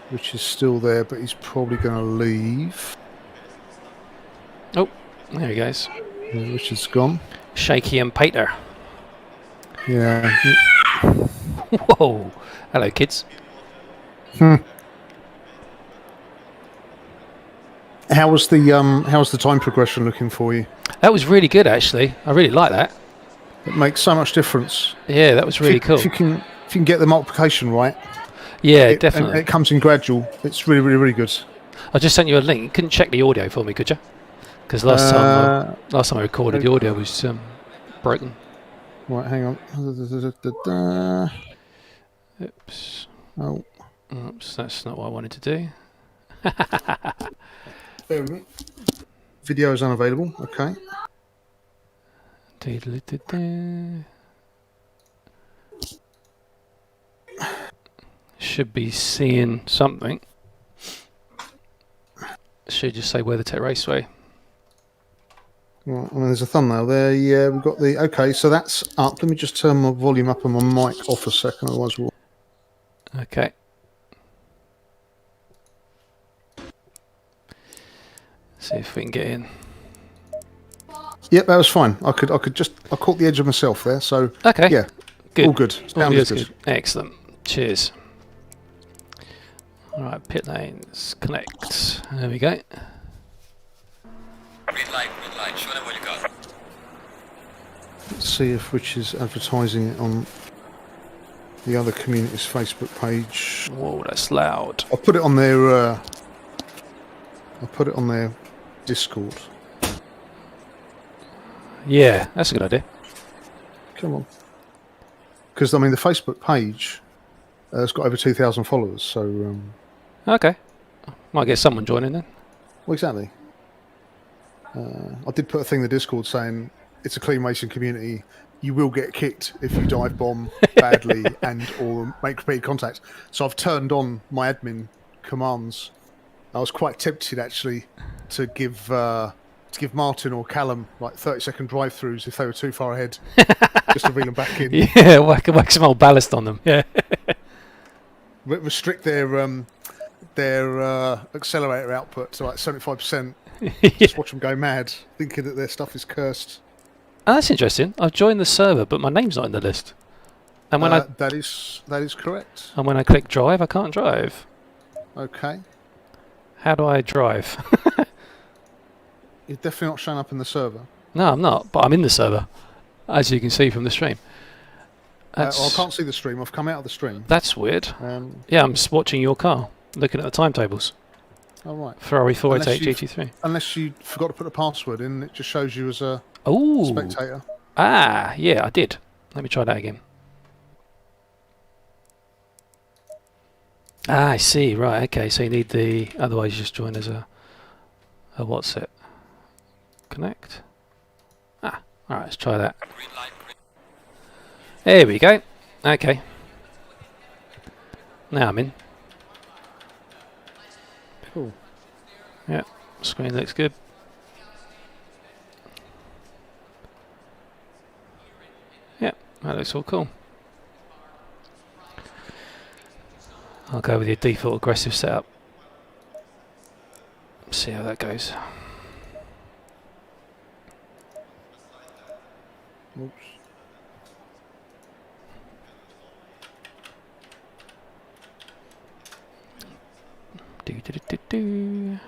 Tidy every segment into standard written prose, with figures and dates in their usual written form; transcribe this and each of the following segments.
Which is still there, but he's probably going to leave. Oh, there he goes. Yeah, Richard's gone. Shaky and Pater. Yeah. Whoa. Hello, kids. How's the time progression looking for you? That was really good, actually. I really like that. It makes so much difference. Yeah, that was really cool. If you can get the multiplication right, Yeah, definitely. And it comes in gradual. It's really, really, really good. I just sent you a link. You couldn't check the audio for me, could you? Because last time I recorded, the audio was broken. Right, hang on. Oops. Oh. Oops, that's not what I wanted to do. Bear with me. Video is unavailable. Okay. Should be seeing something. Should just say Weathertech Raceway. Right, there's a thumbnail there. Yeah, we've got the... Okay, so that's up. Let me just turn my volume up and my mic off a second, otherwise we'll... Okay. See if we can get in. Yep, that was fine. I caught the edge of myself there, so... Okay. Yeah, good. All good. Sound is good. Excellent. Cheers. All right, pit lanes, connect. There we go. Green light, show them what you got. Let's see if Rich is advertising it on the other community's Facebook page. Whoa, that's loud. I'll put it on their... Discord. Yeah, that's a good idea. Come on. Because, I mean, the Facebook page has got over 2,000 followers, so... Okay. Might get someone joining then. Well, exactly. I did put a thing in the Discord saying it's a clean racing community. You will get kicked if you dive bomb badly and or make repeated contact. So I've turned on my admin commands. I was quite tempted actually to give Martin or Callum like 30-second drive-throughs if they were too far ahead, just to reel them back in. Yeah, whack some old ballast on them. Yeah. Restrict their accelerator output to like 75%. Just watch them go mad, thinking that their stuff is cursed. Oh, that's interesting. I've joined the server, but my name's not in the list. And when that is correct. And when I click drive, I can't drive. Okay. How do I drive? You're definitely not showing up in the server. No, I'm not, but I'm in the server, as you can see from the stream. I can't see the stream. I've come out of the stream. That's weird. Yeah, I'm just watching your car, looking at the timetables. Oh, right. Ferrari 488 GT3. Unless you forgot to put a password in, it just shows you as a spectator. Ah, yeah, I did. Let me try that again. Ah, I see. Right, okay. So you need the... Otherwise, you just join as a what's it? Connect. Ah, all right. Let's try that. Green light, There we go. Okay. Now I'm in. Cool. Yeah, screen looks good. Yeah, that looks all cool. I'll go with your default aggressive setup. See how that goes. Oops. Do.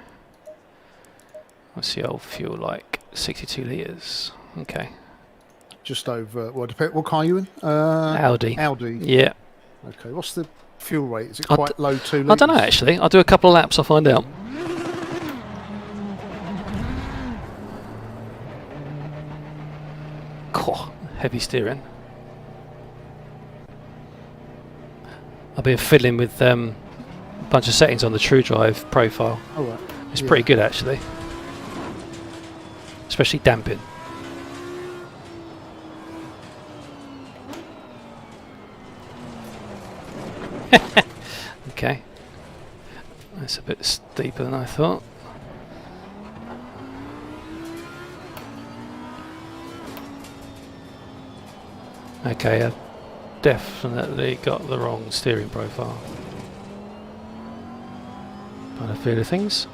What's the old fuel like? 62 litres. Okay. Just over... Well, what car are you in? Audi. Audi. Yeah. Okay, what's the fuel rate? Is it quite low, 2 litres? I don't know, actually. I'll do a couple of laps, I'll find out. Heavy steering. I'll be fiddling with a bunch of settings on the True Drive profile. Oh, right. It's pretty good, actually. Especially damping. Okay. That's a bit steeper than I thought. Okay, I've definitely got the wrong steering profile. By the feel of things.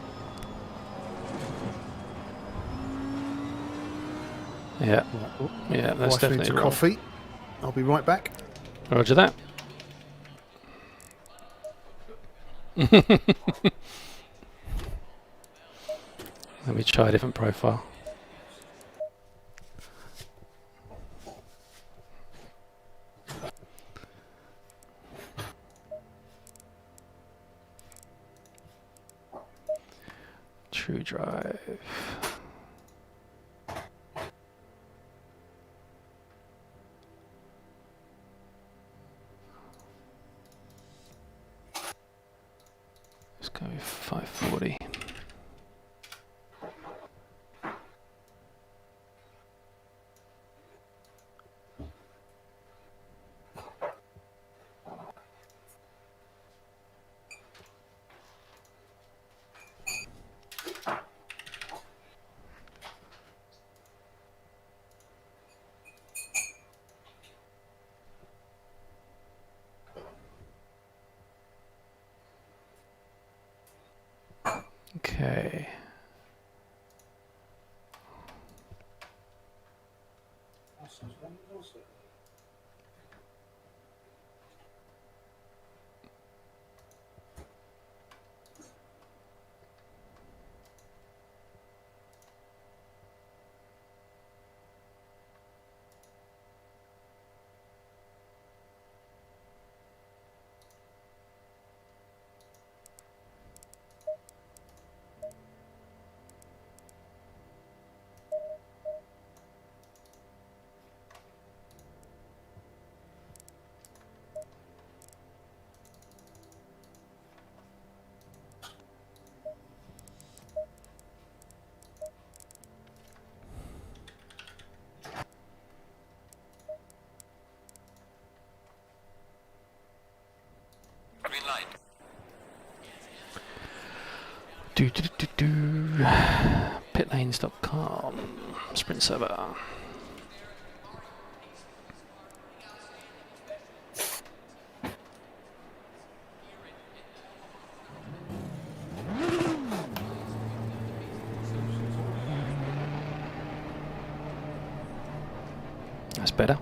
Yeah, Right, oh, yeah, that's wife definitely needs a wrong. coffee. I'll be right back. Roger that. Let me try a different profile. True drive. Let's go with 540. Okay. Green light. Pitlanes.com. Sprint server. That's better.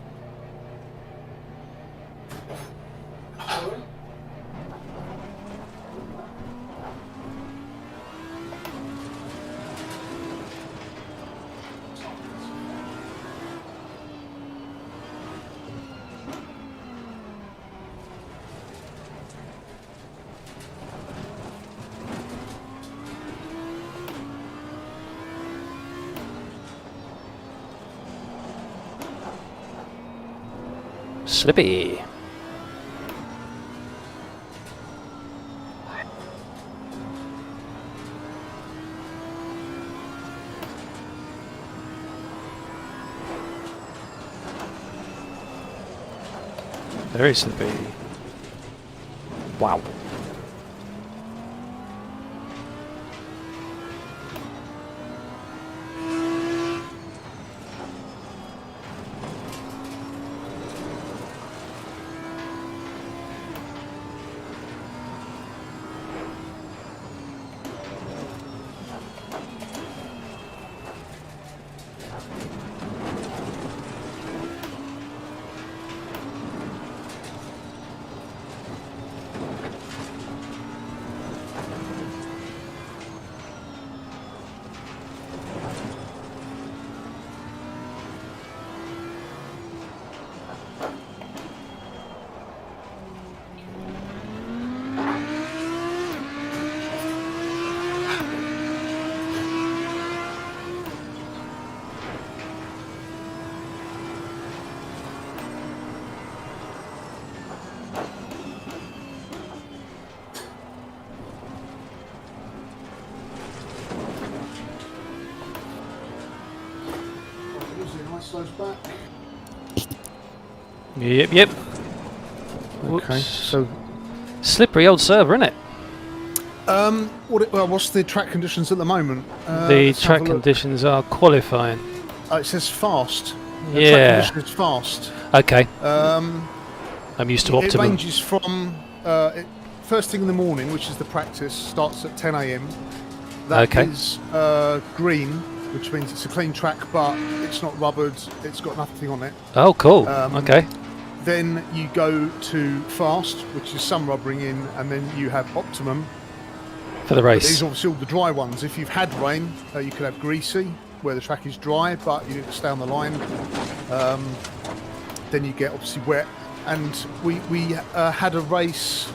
Slippy. Very slippy. Wow. Those back. Yep. Okay, Whoops. so Slippery old server, isn't it? what's the track conditions at the moment? The Let's have track a look. conditions are qualifying. It says fast. The Yeah. track condition is fast. Okay. Um, I'm used to it optimum. ranges from first thing in the morning, which is the practice, starts at 10 a.m. That Okay. is green, which means it's a clean track, but it's not rubbered. It's got nothing on it. Oh, cool. Um, Okay. Then you go to fast, which is some rubbering in, and then you have optimum. For the These race. are obviously all the dry ones. If you've had rain, you could have greasy, where the track is dry, but you need to stay on the line. Then you get obviously wet. And we had a race.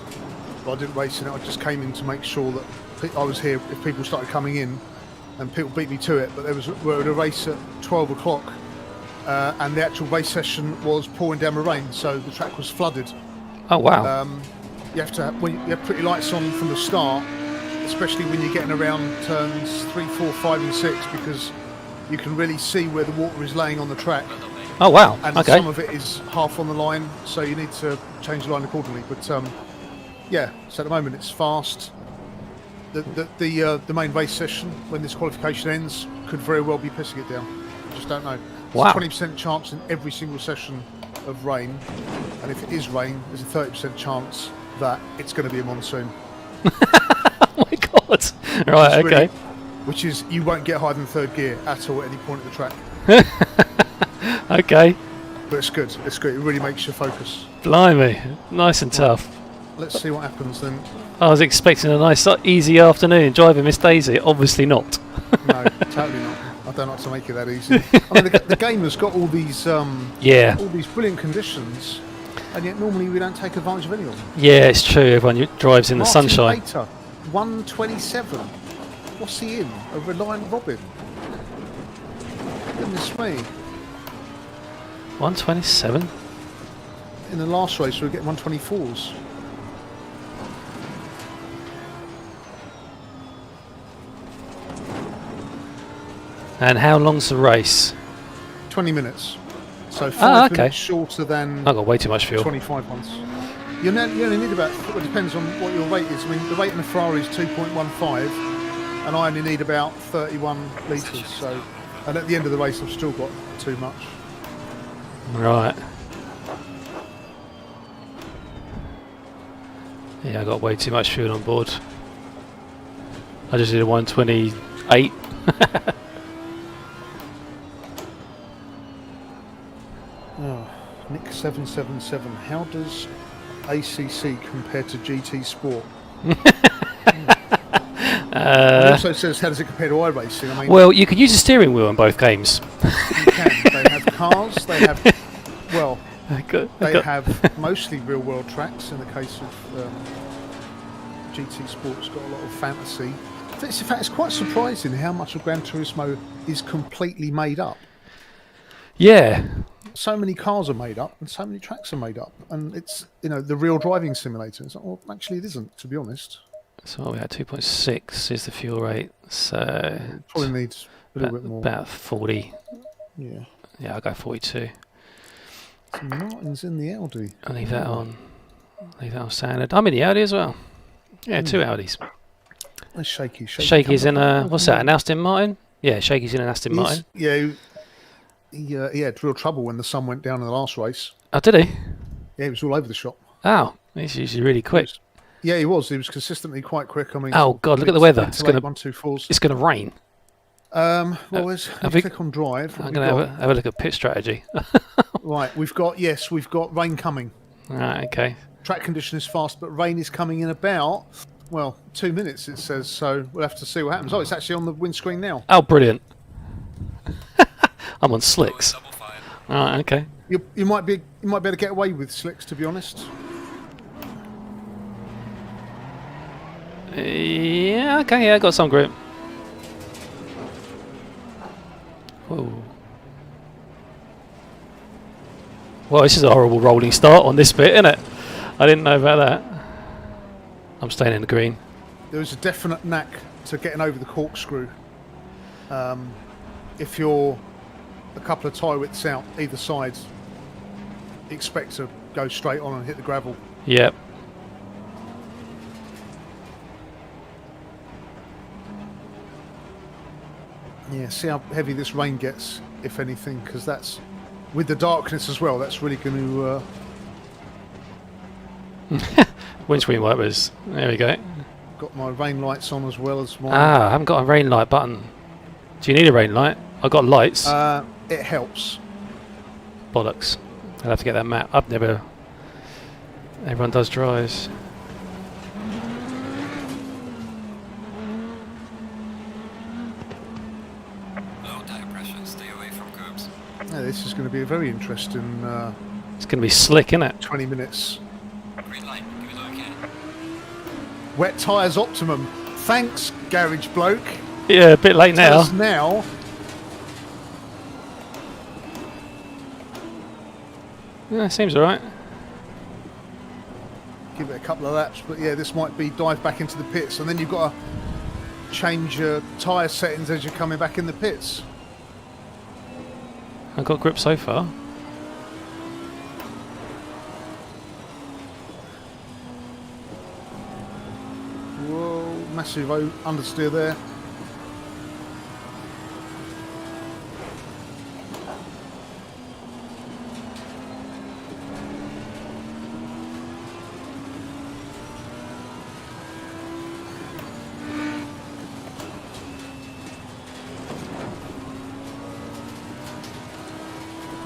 Well, I didn't race in it. I just came in to make sure that I was here if people started coming in, and people beat me to it. But we were at a race at 12 o'clock, and the actual race session was pouring down with rain, so the track was flooded. Oh, wow. You have to put your lights on from the start, especially when you're getting around turns 3, 4, 5 and 6, because you can really see where the water is laying on the track, Oh, wow. and Okay. some of it is half on the line, so you need to change the line accordingly. But yeah, so at the moment it's fast. The main race session, when this qualification ends, could very well be pissing it down. You just don't know. Wow. There's a 20% chance in every single session of rain, and if it is rain, there's a 30% chance that it's going to be a monsoon. Oh, my God. Right, It's okay. which is, you won't get higher than third gear at all at any point of the track. Okay. But it's good. It's good. It really makes you focus. Blimey. Nice and tough. Let's see what happens then. I was expecting a nice, easy afternoon driving Miss Daisy. Obviously not. No, totally not. I don't like to make it that easy. I mean, the game has got all these Yeah. all these brilliant conditions, and yet normally we don't take advantage of any of them. Yeah, it's true. Everyone drives in the Martin sunshine. Bater, 127. What's he in? A Reliant Robin. Goodness me. 127. In the last race, we were getting 124s. And how long's the race? 20 minutes. So 5 Ah, okay. minutes shorter than I've got way too much fuel. 25 ones. You only need about, well, it depends on what your rate is. I mean, the rate in the Ferrari is 2.15, and I only need about 31 litres. So, and at the end of the race, I've still got too much. Right. Yeah, I got way too much fuel on board. I just did a 128. Oh, Nick 777. How does ACC compare to GT Sport? It also says, how does it compare to iRacing? I mean, Well, you could use a steering wheel in both games. you can. They have cars. They have, well, I got- they have mostly real-world tracks. In the case of GT Sport's got a lot of fantasy. In fact, it's quite surprising how much of Gran Turismo is completely made up. Yeah. So many cars are made up, and so many tracks are made up, and it's, you know, the real driving simulator. It's like, well, actually, it isn't, to be honest. So what we had 2.6 is the fuel rate. So Probably needs a little bit more. about 40. Yeah. Yeah, I'll go 42. So Martin's in the Audi. I'll leave that on. Leave that on standard. I'm in the Audi as well. Yeah, 2 Audis. That's shaky. Shaky's in a, what's that, an Aston Martin? Yeah, Shaky's in an Aston Martin. Yeah, he had real trouble when the sun went down in the last race. Oh, did he? Yeah, he was all over the shop. Oh, he's usually really quick. Yeah, he was. He was consistently quite quick. I mean, Oh, God, look at the weather. It's It's gonna- 124s. It's going to rain. Well, let's have we- click on drive. I'm What going we've to have a look at pit strategy. got? Right, we've got rain coming. Right, okay. Track condition is fast, but rain is coming in about, well, 2 minutes, it says. So we'll have to see what happens. Oh, it's actually on the windscreen now. Oh, brilliant. I'm on slicks. Double fine. Right, okay. You might be able to get away with slicks, to be honest. Yeah, okay, yeah, I got some grip. Whoa. Well, this is a horrible rolling start on this bit, isn't it? I didn't know about that. I'm staying in the green. There is a definite knack to getting over the corkscrew. If you're a couple of tyre widths out either side, expect to go straight on and hit the gravel. Yep. Yeah, see how heavy this rain gets, if anything, because that's, with the darkness as well, that's really going to Windscreen wipers. There we go. Got my rain lights on as well as my. Ah, I haven't got a rain light button. Do you need a rain light? I've got lights. It helps. Bollocks. I'll have to get that map. I've never... Everyone does dries. Low tire pressure. Stay away from curbs. Yeah, this is going to be a very interesting It's going to be slick, isn't it? 20 minutes. Green light. Give it okay. Wet tyres optimum. Thanks, garage bloke. Yeah, a bit late Tell now. us now. Yeah, seems alright. Give it a couple of laps, but yeah, this might be dive back into the pits, and then you've got to change your tyre settings as you're coming back in the pits. I've got grip so far. Whoa, massive understeer there.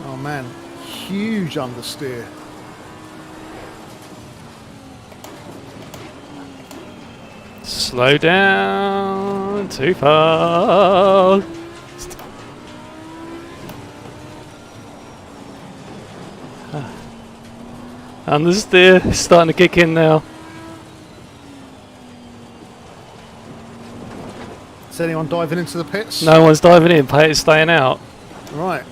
Oh man, huge understeer. Slow down. Too fast. Understeer. It's starting to kick in now. Is anyone diving into the pits? No one's diving in. Pater's staying out. Right.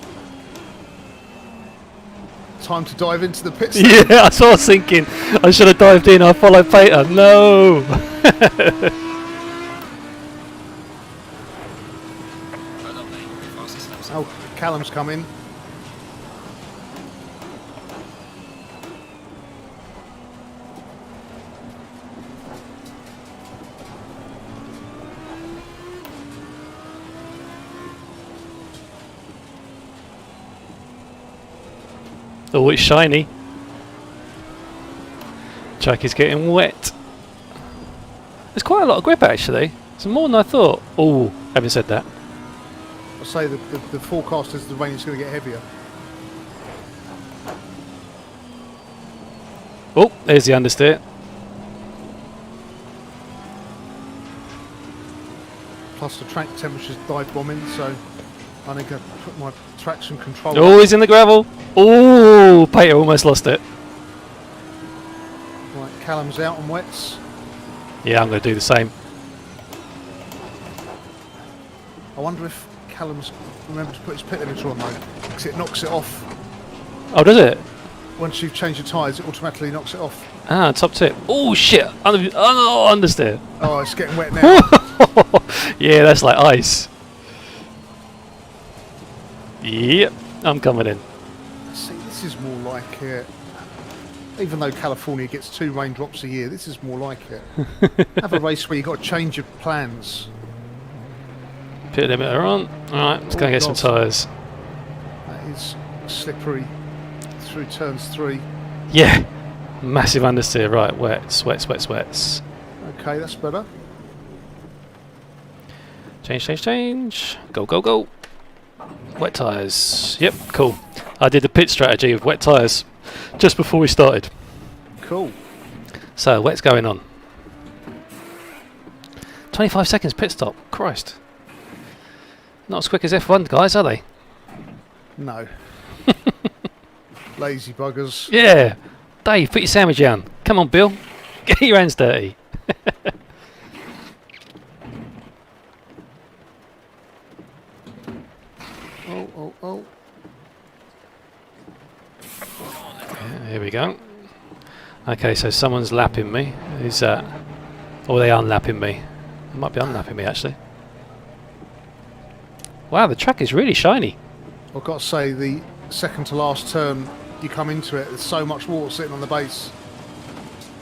Time to dive into the pits. Yeah, that's what I was thinking. I should have dived in. I followed Pater. No. Right up lane. Fastest laps. Oh, Callum's coming. Oh, it's shiny. Track is getting wet. There's quite a lot of grip actually. It's more than I thought. Oh, having said that. I say the forecast is the rain is going to get heavier. Oh, there's the understeer. Plus the track temperature's dive bombing, so I need to put my traction control. Oh, he's in the gravel. Oh, Pater almost lost it. Right, Callum's out on wets. Yeah, I'm going to do the same. I wonder if Callum's remembered to put his pit limiter on though, because it knocks it off. Oh, does it? Once you've changed your tyres, it automatically knocks it off. Ah, top tip. Oh, shit. Oh, no, understeer. Oh, it's getting wet now. Yeah, that's like ice. Yep, I'm coming in. See, this is more like it. Even though California gets 2 raindrops a year, this is more like it. Have a race where you've got to change your plans. Pit limiter on. Alright, let's go and get some tyres. That is slippery through turns 3. Yeah, massive understeer. Right, wets, wets, wets, wets. Okay, that's better. Change, change, change. Go, go, go. Wet tyres. Yep, cool. I did the pit strategy of wet tyres just before we started. Cool. So, wet's going on. 25 seconds pit stop. Christ. Not as quick as F1 guys, are they? No. Lazy buggers. Yeah. Dave, put your sandwich down. Come on, Bill. Get your hands dirty. Oh. Yeah, here we go. Okay, so someone's lapping me. Who's that? Or are they unlapping me? They might be unlapping me, actually. Wow, the track is really shiny. I've got to say, the second to last turn, you come into it, there's so much water sitting on the base.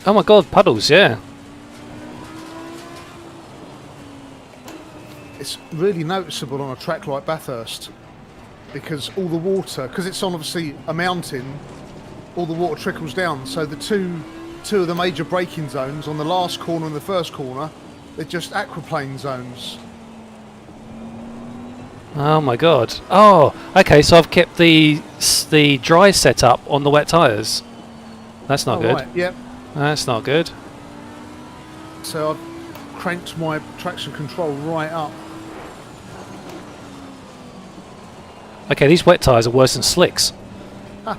Oh my god, puddles, yeah. It's really noticeable on a track like Bathurst, because all the water, because it's on obviously a mountain, all the water trickles down, so the two two of the major braking zones on the last corner and the first corner. They're just aquaplane zones. Oh my god. Oh, okay. So I've kept the dry setup on the wet tyres. That's not good. Right, yep. That's not good. So I've cranked my traction control right up. Okay, these wet tyres are worse than slicks. Ha.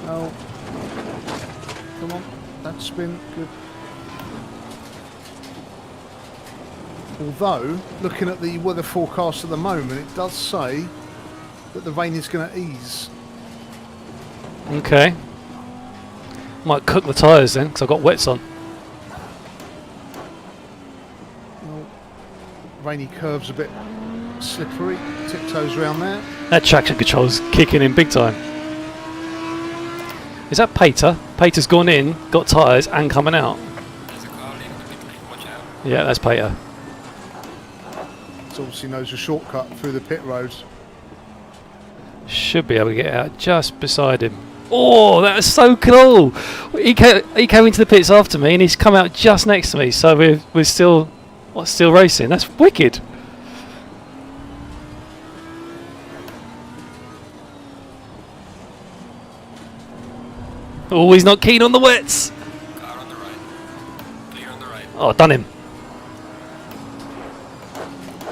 Oh, come on, that spin, good. Although, looking at the weather forecast at the moment, it does say that the rain is going to ease. Okay. Might cook the tyres then, because I've got wets on. Well, rainy curves a bit slippery, tiptoes around there. That traction control's kicking in big time. Is that Pater? Pater's gone in, got tyres, and coming out. There's a car leaving the pit lane. Watch out. Yeah, that's Pater. It obviously knows a shortcut through the pit roads. Should be able to get out just beside him. Oh, that was so cool! He came into the pits after me, and he's come out just next to me. So we're still racing. That's wicked. Oh, he's not keen on the wets. Car on the right. Clear on the right. Oh, done him.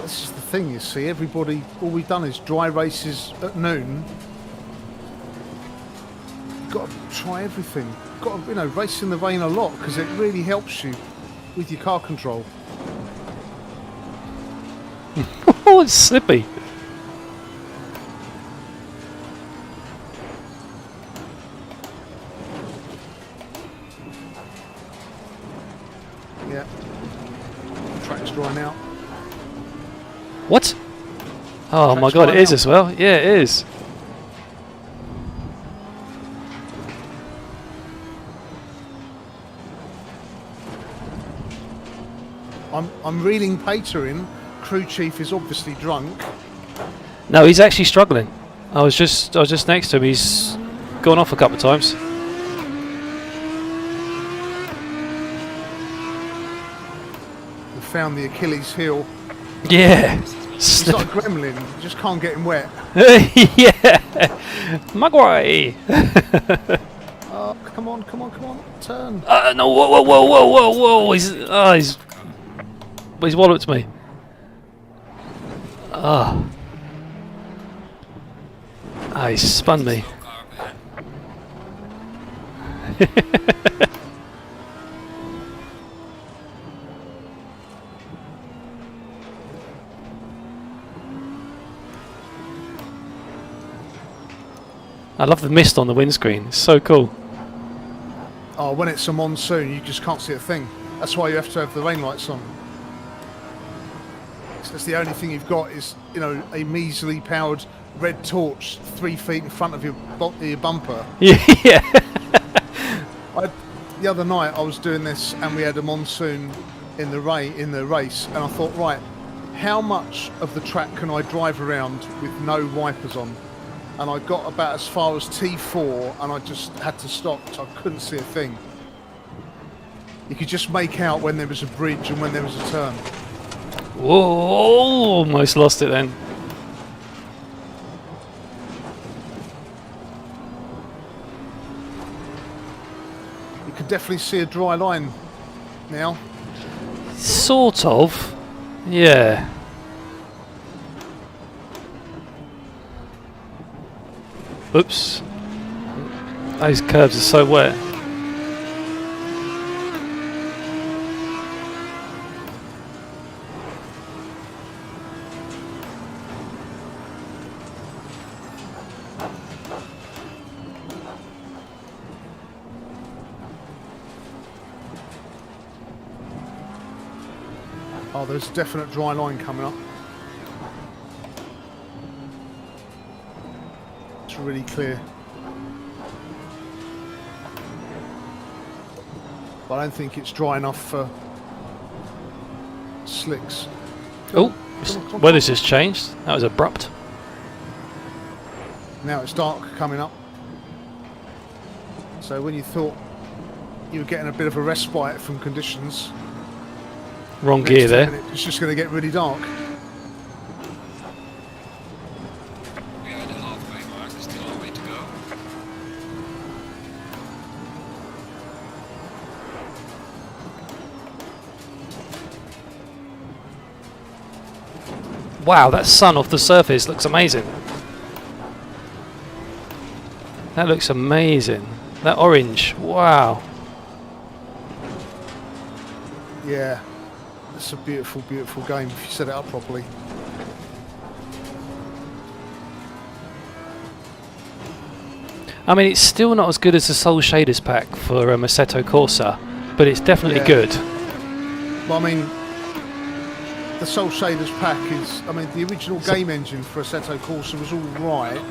This is the thing, you see, everybody, all we've done is dry races at noon. You've got to try everything. You've got to, race in the rain a lot, because it really helps you with your car control. Oh, it's slippy. Yeah. Track's dry now. What? Oh my Track's god, dry it is now. as well. Yeah, it is. I'm reeling Pater in. Crew chief is obviously drunk. No, he's actually struggling. I was just next to him. He's gone off a couple of times. We found the Achilles heel. Yeah. He's like a gremlin. You just can't get him wet. Yeah. Magway. Oh, come on. Turn. No, whoa. He's walloped me. Ah. He spun me. Slow car up ahead. I love the mist on the windscreen. It's so cool. Oh, when it's a monsoon, you just can't see a thing. That's why you have to have the rain lights on. So that's the only thing you've got is, a measly powered red torch 3 feet in front of your bumper. Yeah. The other night I was doing this and we had a monsoon in the race, and I thought, right, how much of the track can I drive around with no wipers on? And I got about as far as T4 and I just had to stop, so I couldn't see a thing. You could just make out when there was a bridge and when there was a turn. Whoa, almost lost it then. You could definitely see a dry line now. Sort of. Yeah. Oops. Those curves are so wet. Oh, there's a definite dry line coming up. really clear. But I don't think it's dry enough for slicks. Come Oh, on, come on. weather's just changed. That was abrupt. Now it's dark coming up. So when you thought you were getting a bit of a respite from conditions, Wrong next gear 10 there. minutes, it's just going to get really dark. We are at the halfway mark. There's still a way to go. Wow, that sun off the surface looks amazing. That looks amazing. That orange, wow. Yeah, it's a beautiful, beautiful game if you set it up properly. I mean, it's still not as good as the Soul Shaders pack for Assetto Corsa, but it's definitely Yeah. good. Well, I mean, the Soul Shaders pack is, I mean, the original game engine for Assetto Corsa was all right.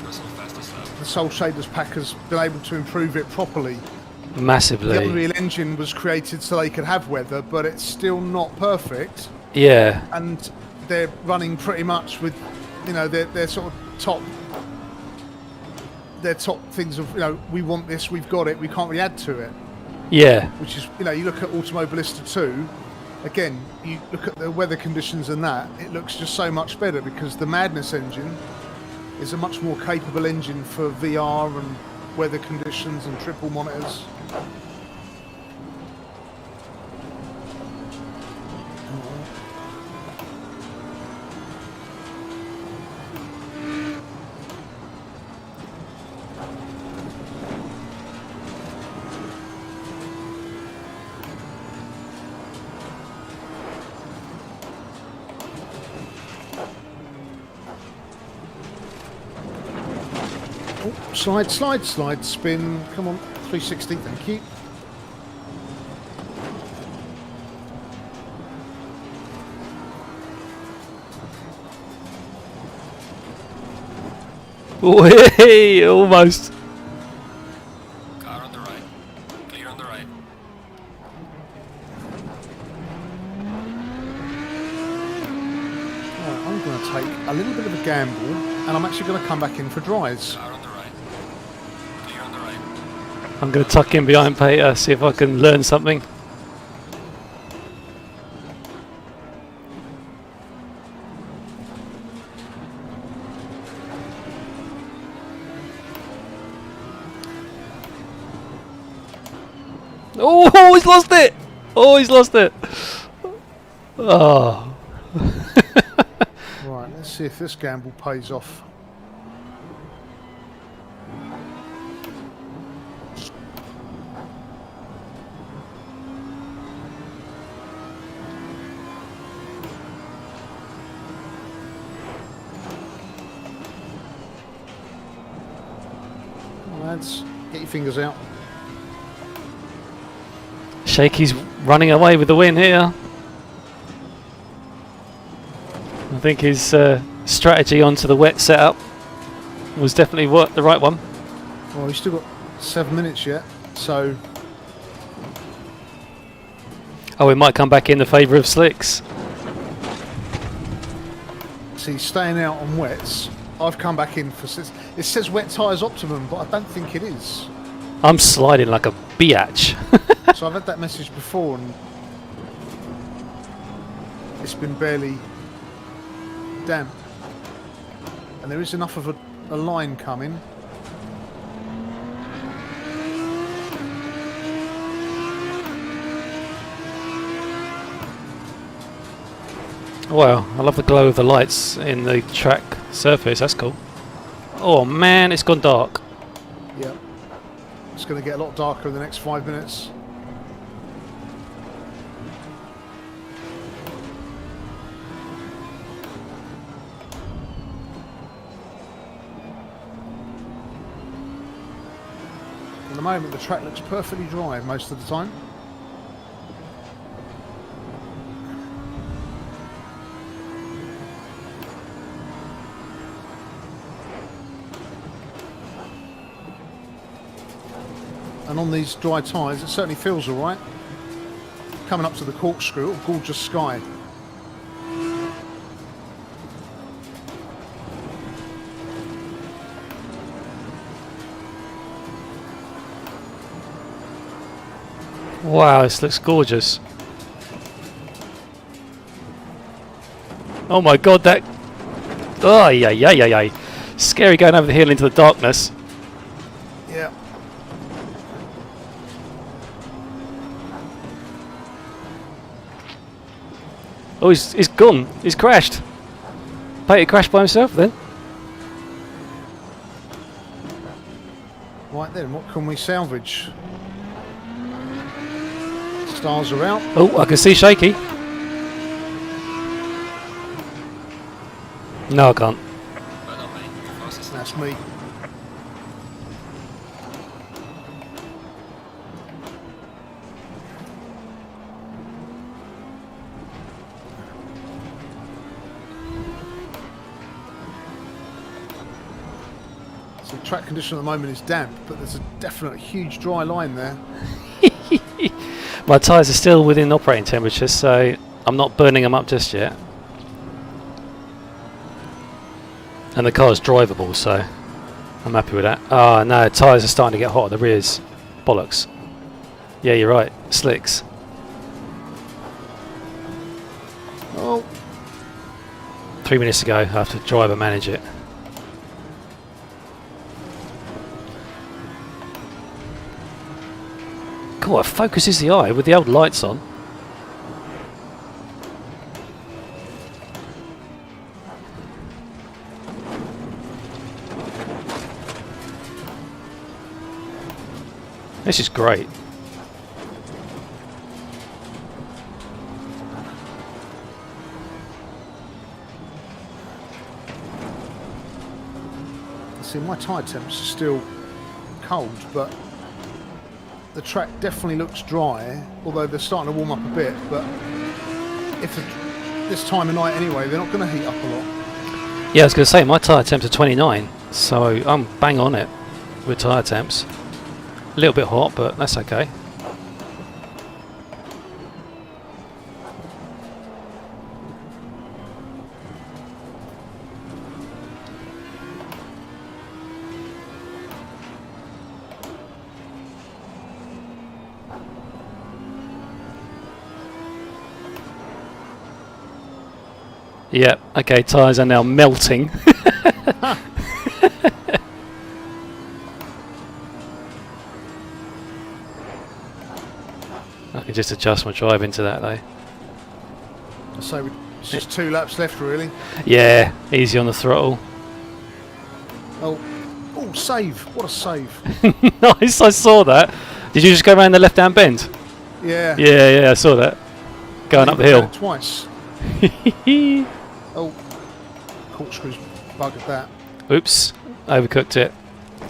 Personal fastest lap. The Soul Shaders pack has been able to improve it properly. The Massively. Unreal Engine was created so they could have weather, but it's still not perfect. Yeah, And they're running pretty much with, you know, their sort of top, their top things of, you know, we want this, we've got it, we can't really add to it. yeah, Which is, you know, you look at Automobilista 2, again, you look at the weather conditions and that, it looks just so much better because the Madness engine is a much more capable engine for VR and weather conditions and triple monitors. Oh, slide, slide, slide, spin. Come on, 360, thank you. Way, almost. Car on the right. Clear on the right. Right, I'm going to take a little bit of a gamble and I'm actually going to come back in for dries. Car on the right. Clear on the right. I'm going to tuck in behind Peter, see if I can learn something. Oh, he's lost it! Oh, he's lost it! Oh. Right, let's see if this gamble pays off. Come on, lads, get your fingers out. Shaky's running away with the win here. I think his strategy onto the wet setup was definitely the right one. Well, he's still got 7 minutes yet, so Oh, it might come back in the favour of slicks. he's staying out on wets. I've come back in for... It says wet tyres optimum, but I don't think it is. I'm sliding like a biatch. So I've had that message before and it's been barely damp. And there is enough of a line coming. Wow, I love the glow of the lights in the track surface, that's cool. Oh man, it's gone dark. Yep. It's going to get a lot darker in the next 5 minutes. At the moment the track looks perfectly dry most of the time. And on these dry tyres, it certainly feels all right. Coming up to the corkscrew, a gorgeous sky. Wow, this looks gorgeous. Oh my god, that... Oh, yeah. Scary going over the hill into the darkness. Yeah. Oh, he's gone. He's crashed. He crashed by himself then. Right then, what can we salvage? Stars are out. Oh, I can see Shaky. No, I can't. Well done, mate. You're fastest. That's me. So track condition at the moment is damp, but there's a definite huge dry line there. My tyres are still within operating temperature, so I'm not burning them up just yet. And the car's drivable, so I'm happy with that. Oh no, tyres are starting to get hot at the rears. Bollocks. Yeah, you're right. Slicks. Oh, 3 minutes to go. I have to drive and manage it. God, it focuses the eye with the old lights on. This is great. see, my tyre temps are still cold, but the track definitely looks dry, although they're starting to warm up a bit. But if this time of night anyway, they're not going to heat up a lot. Yeah, I was going to say, my tyre temps are 29, so I'm bang on it with tyre temps. A little bit hot, but that's okay. Yeah, okay, tyres are now melting. I can just adjust my drive into that though. So it's just 2 laps left, really. Yeah, easy on the throttle. Oh, save! What a save! Nice, I saw that. Did you just go around the left-hand bend? Yeah. Yeah, I saw that. Going up the hill. Twice. Oh, corkscrews buggered that. Oops, overcooked it.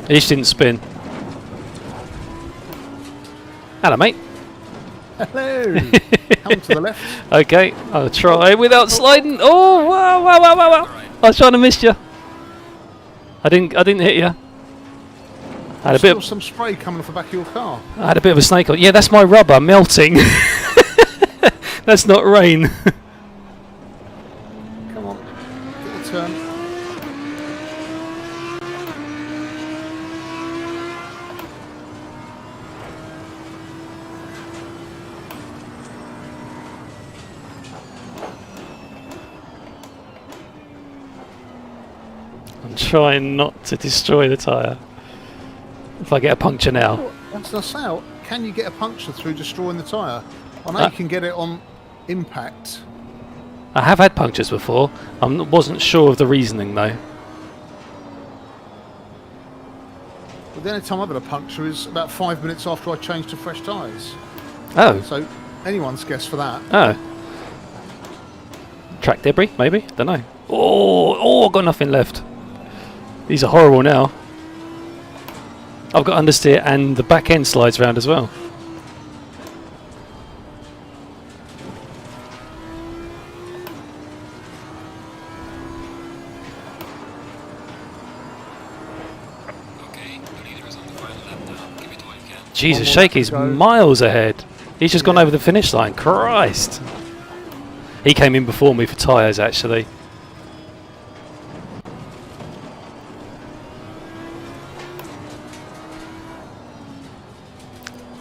It just didn't spin. Hello, mate. Hello. Come to the left. Okay, I'll try without sliding. Oh, wow. I was trying to miss you. I didn't hit you. I had a bit Still of, some spray coming off the back of your car. I had a bit of a snake on. Yeah, that's my rubber melting. That's not rain. Come on, get the turn. I'm trying not to destroy the tyre. If I get a puncture now. Well, that's the say. Can you get a puncture through destroying the tyre? I know you can get it on impact. I have had punctures before. Wasn't sure of the reasoning though. But the only time I've had a puncture is about 5 minutes after I changed to fresh tyres. Oh. So anyone's guess for that. Oh. Track debris, maybe? Don't know. Oh, I've got nothing left. These are horrible now. I've got understeer and the back end slides round as well. Okay, the leader is on the final lap now. Give it all you can. Jesus, One more lap to Shaky's go. miles ahead. He's just gone Yeah. over the finish line. Christ. He came in before me for tyres, actually.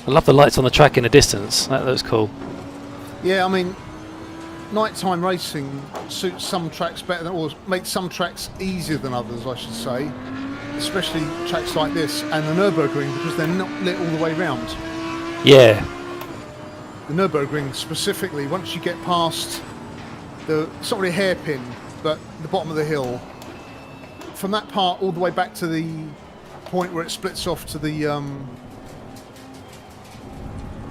I love the lights on the track in the distance. That looks cool. Yeah, I mean, nighttime racing suits some tracks better than, or makes some tracks easier than others, I should say. Especially tracks like this and the Nürburgring, because they're not lit all the way round. Yeah. The Nürburgring specifically, once you get past the, it's not really a hairpin, but the bottom of the hill, from that part all the way back to the point where it splits off to the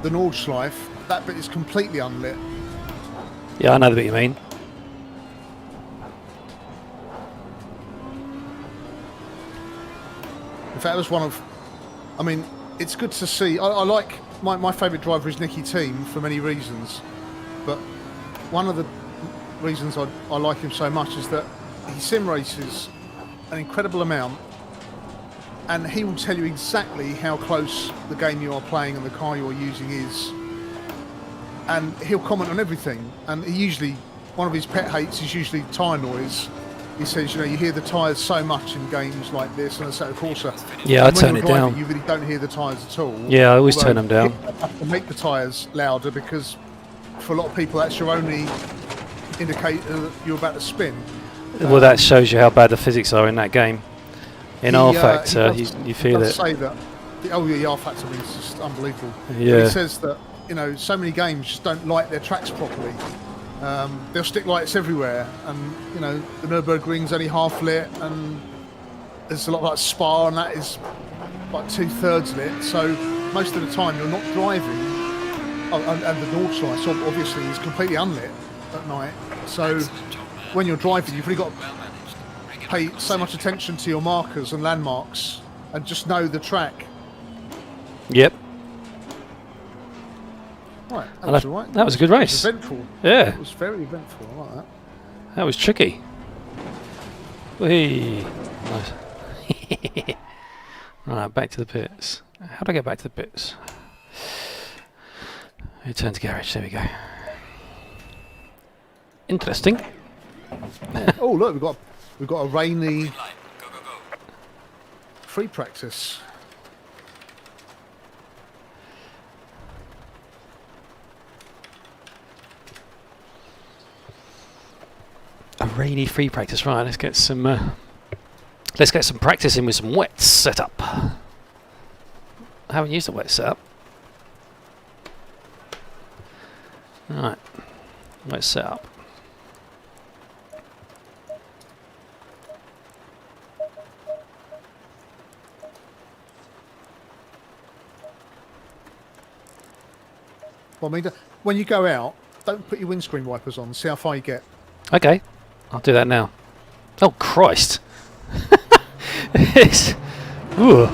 Nordschleife, that bit is completely unlit. Yeah, I know the bit you mean. In fact, that was one of, I mean, it's good to see. I like, my favourite driver is Nicky Thiem for many reasons, but one of the reasons I like him so much is that he sim races an incredible amount, and he will tell you exactly how close the game you are playing and the car you're using is, and he'll comment on everything. And he usually, one of his pet hates is usually tyre noise. He says, you know, you hear the tyres so much in games like this and Assetto Corsa. Yeah, I And when turn you're it driving, down. You really don't hear the tyres at all. Yeah, I always Although turn them down. you have to make the tyres louder, because for a lot of people that's your only indicator that you're about to spin. Well, that shows you how bad the physics are in that game. In R He Factor, does- you feel does it. say that. Oh yeah, the R Factor is just unbelievable. Yeah. But he says that, you know, so many games just don't light their tracks properly. They'll stick lights everywhere, and you know the Nürburgring's only half lit, and there's a lot like Spa, and that is like 2/3 lit. So most of the time you're not driving. Oh, and the Nordschleife obviously is completely unlit at night. So when you're driving, you've really got to pay so much attention to your markers and landmarks, and just know the track. Yep. Right, that And was all right. that was a good It race. was eventful. Yeah, It was very eventful. I like that. that was tricky. Whee. Nice. Right, back to the pits. How do I get back to the pits? Return to garage. There we go. Interesting. Oh look, we've got a rainy Line. Go, go, go. free practice. A rainy free practice. Right, let's get some practice in with some wet setup. I haven't used the wet setup. Right, wet setup. Well, I mean, when you go out, don't put your windscreen wipers on. See how far you get. Okay, I'll do that now. Oh Christ! it's, ooh.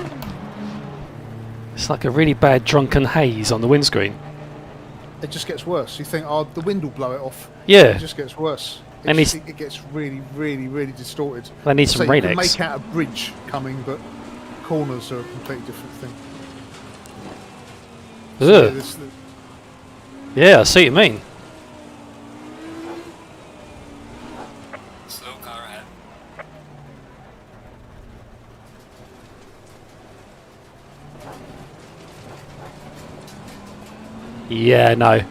It's like a really bad drunken haze on the windscreen. It just gets worse. You think, oh, the wind will blow it off. Yeah. It just gets worse. And It gets really, really, really distorted. They need some So you can Radex. make out a bridge coming, but corners are a completely different thing. So, Ugh. Yeah, I see what you mean. Slow car ahead. Yeah, no.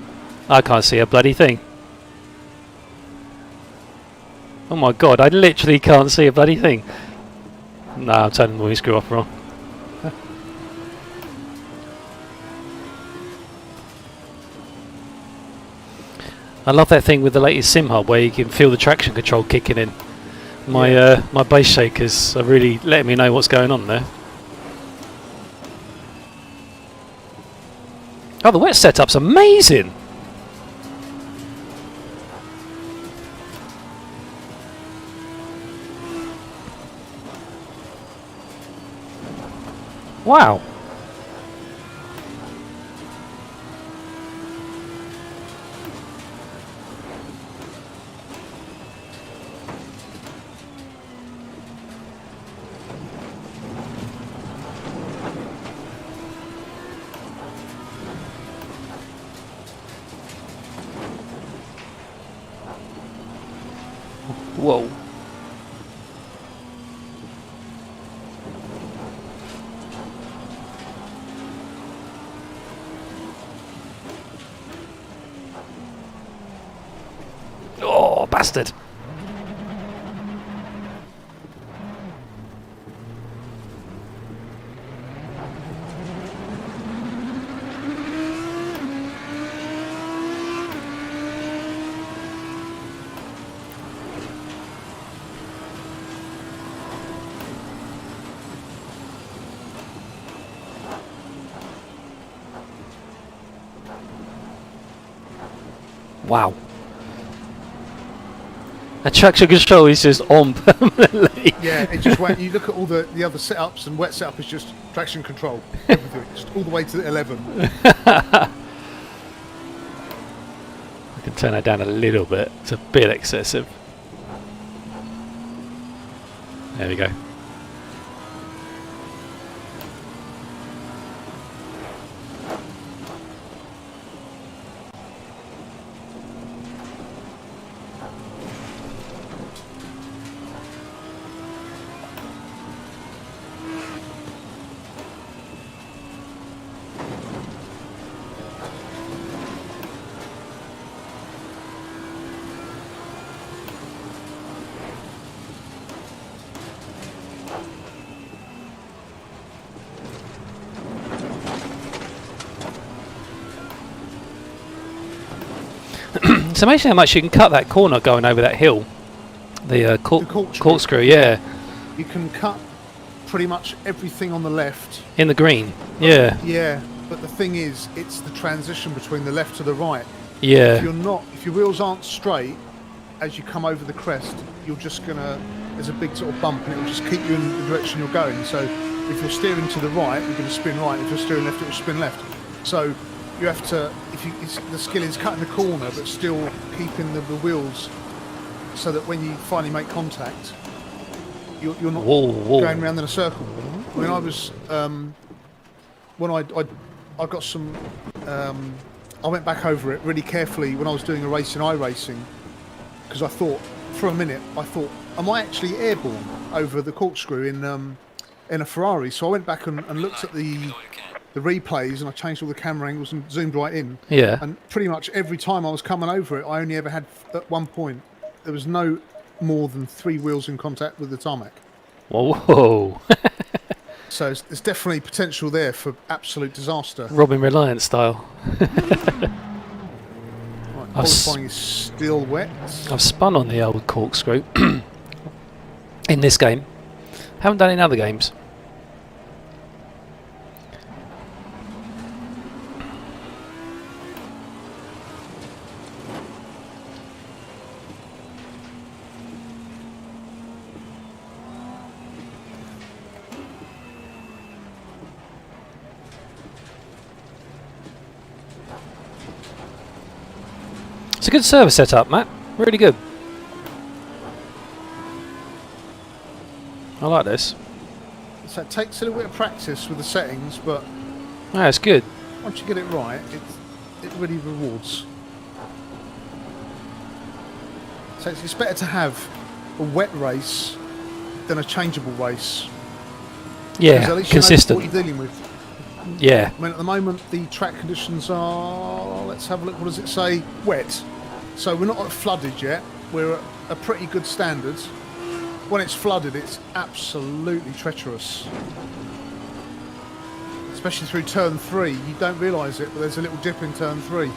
I can't see a bloody thing. Oh my god, I literally can't see a bloody thing. No, I'm turning the wing screw off wrong. I love that thing with the latest sim hub where you can feel the traction control kicking in. My my base shakers are really letting me know what's going on there. Oh, the wet setup's amazing! Wow! Whoa. Oh, bastard. Wow. A traction control is just on permanently. Yeah, it just went. You look at all the other setups, and wet setup is just traction control, everything, just all the way to the 11. I can turn that down a little bit. It's a bit excessive. There we go. It's amazing how much you can cut that corner going over that hill. The corkscrew, yeah. You can cut pretty much everything on the left. In the green, yeah. Yeah, but the thing is, it's the transition between the left to the right. Yeah. If your wheels aren't straight, as you come over the crest, you're just gonna, there's a big sort of bump and it'll just keep you in the direction you're going. So if you're steering to the right, you're gonna spin right. If you're steering left, it'll spin left. So you have to, the skill is cutting the corner, but still keeping the wheels so that when you finally make contact, you're not going around in a circle. I mean, I was, when I got some, I went back over it really carefully when I was doing a race in iRacing, because I thought, for a minute, am I actually airborne over the corkscrew in a Ferrari? So I went back and looked at the replays, and I changed all the camera angles and zoomed right in. Yeah. And pretty much every time I was coming over it, I only ever had, at one point, there was no more than 3 wheels in contact with the tarmac. Whoa. So there's definitely potential there for absolute disaster. Robin Reliant style. Right, qualifying is still wet. I've spun on the old corkscrew in this game. Haven't done it in other games. It's a good service setup, Matt. Really good. I like this. So it takes a little bit of practice with the settings, but Ah, it's good. once you get it right, it really rewards. So it's better to have a wet race than a changeable race. Yeah, 'Cause at least consistent. you know what you're dealing with. Yeah. I mean, at the moment, the track conditions are, let's have a look, what does it say? Wet. So we're not flooded yet. We're at a pretty good standard. When it's flooded, it's absolutely treacherous. Especially through turn 3. You don't realise it, but there's a little dip in turn 3.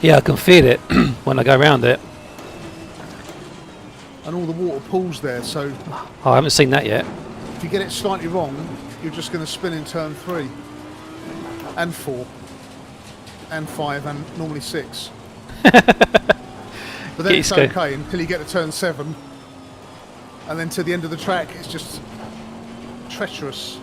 Yeah, I can feel it when I go around it. And all the water pools there, so Oh, I haven't seen that yet. if you get it slightly wrong, you're just going to spin in turn 3. And 4. And 5, and normally 6. But then it's okay until you get to turn 7, and then to the end of the track it's just treacherous.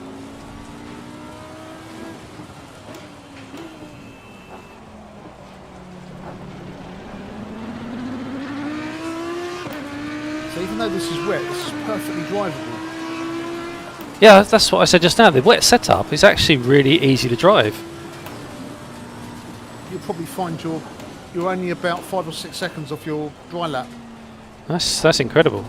So even though this is wet, this is perfectly drivable. Yeah, that's what I said just now. The wet setup is actually really easy to drive. You'll probably find you're only about 5 or 6 seconds off your dry lap. That's incredible.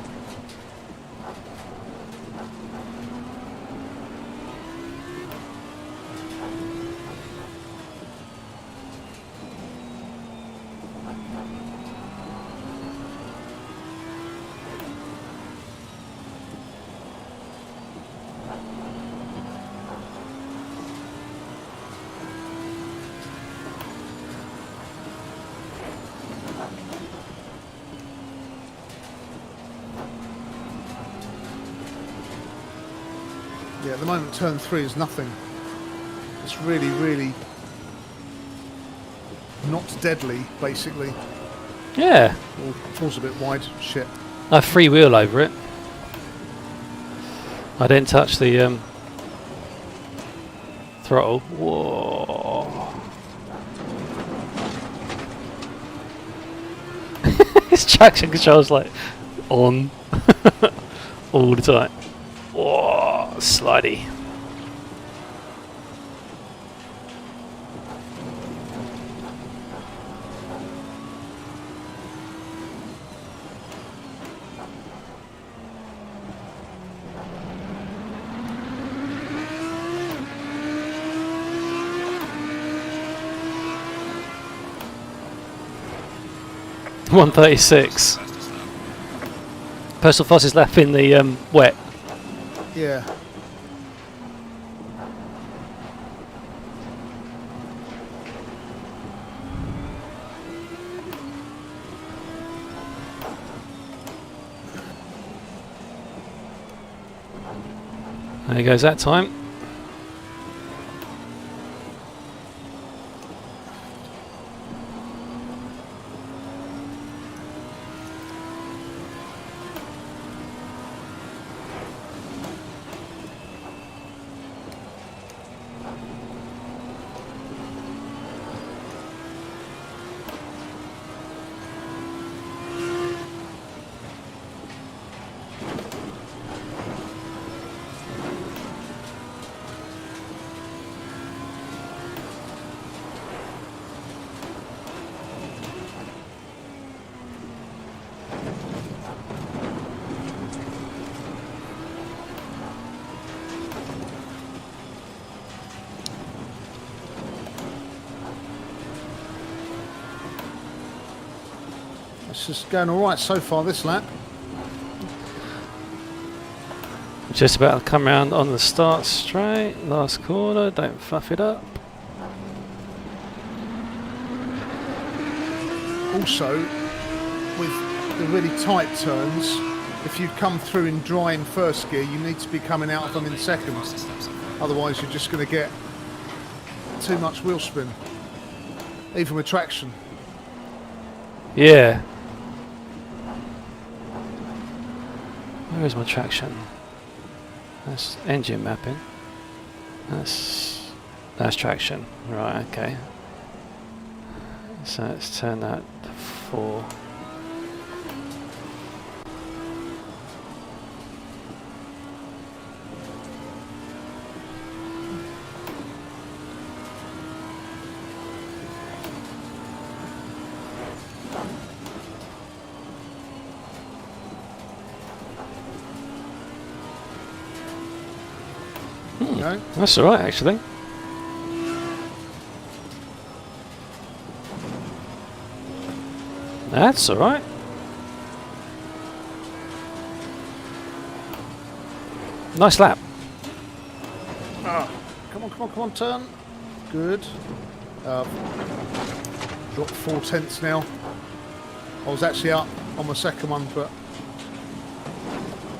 Yeah, at the moment turn 3 is nothing. It's really, really not deadly, basically. Yeah. Or falls a bit wide. Shit. I free wheel over it. I didn't touch the throttle. Whoa. His traction control's like on all the time. Whoa, slidey. .136. Fastest lap. Personal fastest lap in the wet. Yeah. There goes that time. It's just going alright so far this lap. Just about to come round on the start straight. Last corner, don't fluff it up. Also, with the really tight turns, if you come through in dry in first gear, you need to be coming out of them in second. Fastest lap so far. Otherwise you're just going to get too much wheel spin. Even with traction. Yeah. Where is my traction? That's engine mapping. That's traction. Right, okay. So let's turn that to 4. No? That's alright actually. That's alright. Nice lap. Ah, come on, come on, come on, turn. Good. Dropped 4 tenths now. I was actually up on my second one, but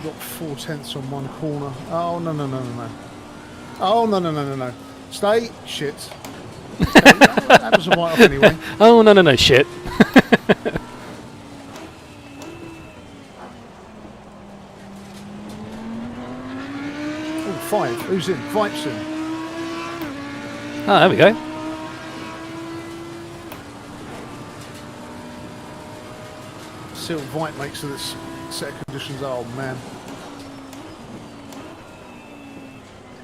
dropped 4 tenths on one corner. Oh, no, no, no, no, no. Oh, no, no, no, no, no. Stay. Shit. Okay, that was a write-off anyway. Oh no no no shit. Oh, 5. Who's in? Vipe's in. Oh, there we go. See what Vipe makes of this set of conditions. Oh, man.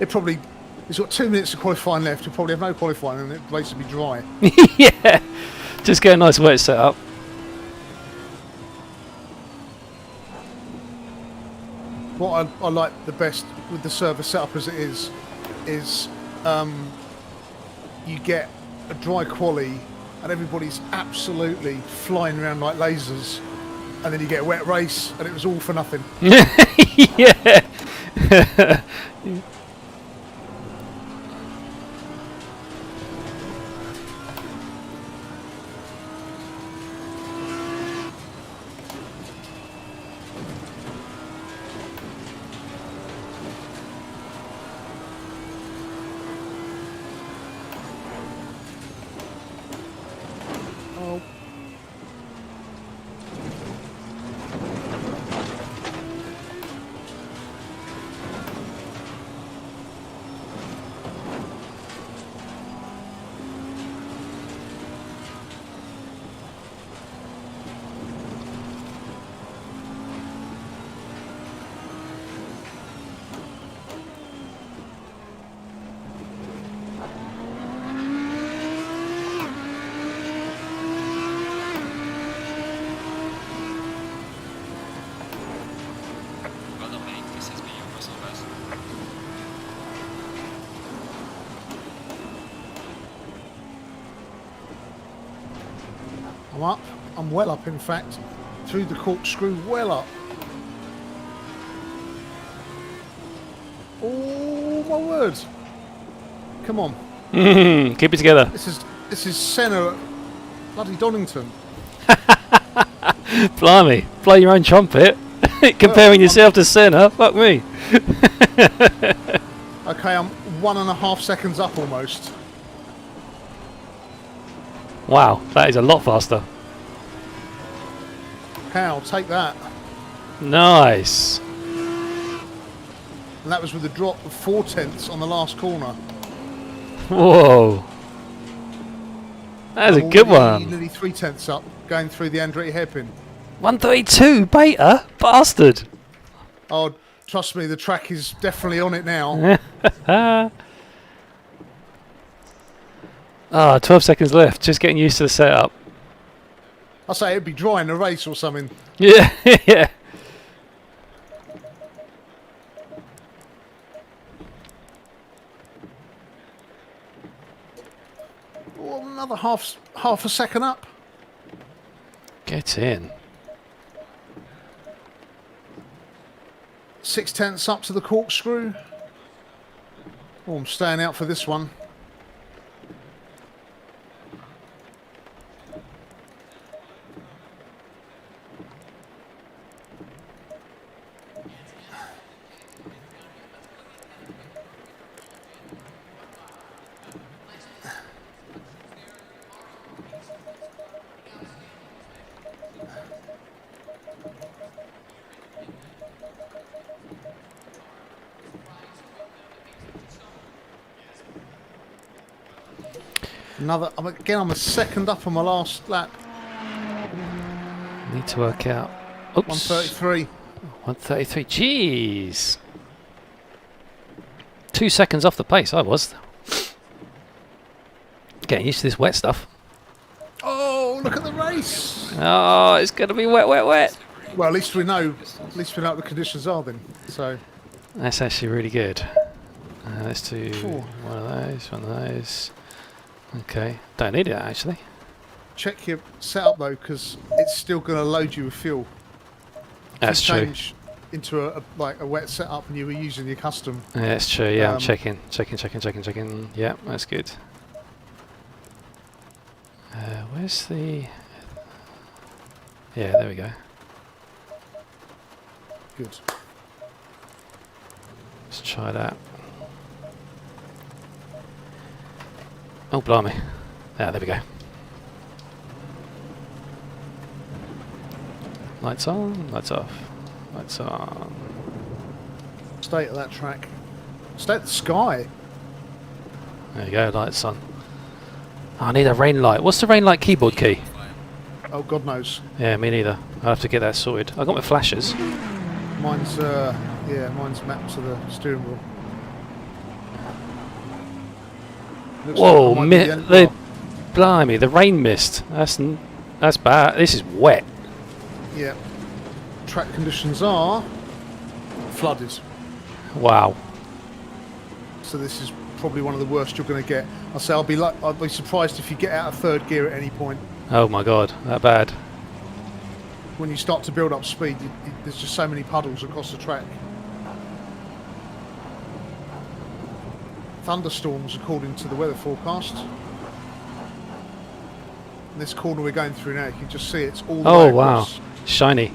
It's got 2 minutes of qualifying left. You'll probably have no qualifying and it'll basically be dry. Yeah. Just get a nice wet setup. what I like the best with the server setup as it is you get a dry quali and everybody's absolutely flying around like lasers, and then you get a wet race and it was all for nothing. Yeah. Oh. Well done, mate. This has been your muscle best. I'm up. I'm well up, in fact. Through the corkscrew, well up. Oh my word! Come on, Keep it together. this is Senna at bloody Donington. Blimey, blow your own trumpet. Comparing yourself to Senna, fuck me. Okay, I'm 1.5 seconds up almost. Wow, that is a lot faster. Okay, I'll take that. Nice. And that was with a drop of 4/10 on the last corner. Whoa. That is a I'm good already one. Nearly 3/10 up, going through the Andretti hairpin. 132, beta, bastard. Oh, trust me, the track is definitely on it now. 12 seconds left. Just getting used to the setup. I say it'd be dry in the race or something. Yeah, yeah. Oh, another half a second up. Get in. 6/10 up to the corkscrew. Oh, I'm staying out for this one. I'm a second up on my last lap. Need to work out. Oops. 133. 133. Jeez. 2 seconds off the pace, I was. Getting used to this wet stuff. Oh, look at the race. Oh, it's going to be wet, wet, wet. Well, at least we know. At least we know what the conditions are then. So That's actually really good. Let's do Cool. one of those. Okay. Don't need it, actually. check your setup though, because it's still going to load you with fuel. That's If you true. change into a wet setup and you were using your custom. Yeah, that's true. Yeah, I'm Um, checking. Yeah, that's good. Where's the... Yeah, there we go. Good. Let's try that. Oh, blimey. Ah, there we go. Lights on, lights off. Lights on. State of that track. State of the sky. There you go, lights on. Oh, I need a rain light. What's the rain light keyboard key? Oh, God knows. Yeah, me neither. I'll have to get that sorted. I got my flashes. Mine's mine's mapped to the steering wheel. Looks Whoa, like I might be the the blimey, the rain mist. That's bad. This is wet. yeah. Track conditions are flooded. Wow. So this is probably one of the worst you're going to get. I'll say I'll be surprised if you get out of third gear at any point. Oh my god, that bad. When you start to build up speed, there's just so many puddles across the track. Thunderstorms according to the weather forecast. And this corner we're going through now, you can just see it's all the way Oh wow, across. shiny.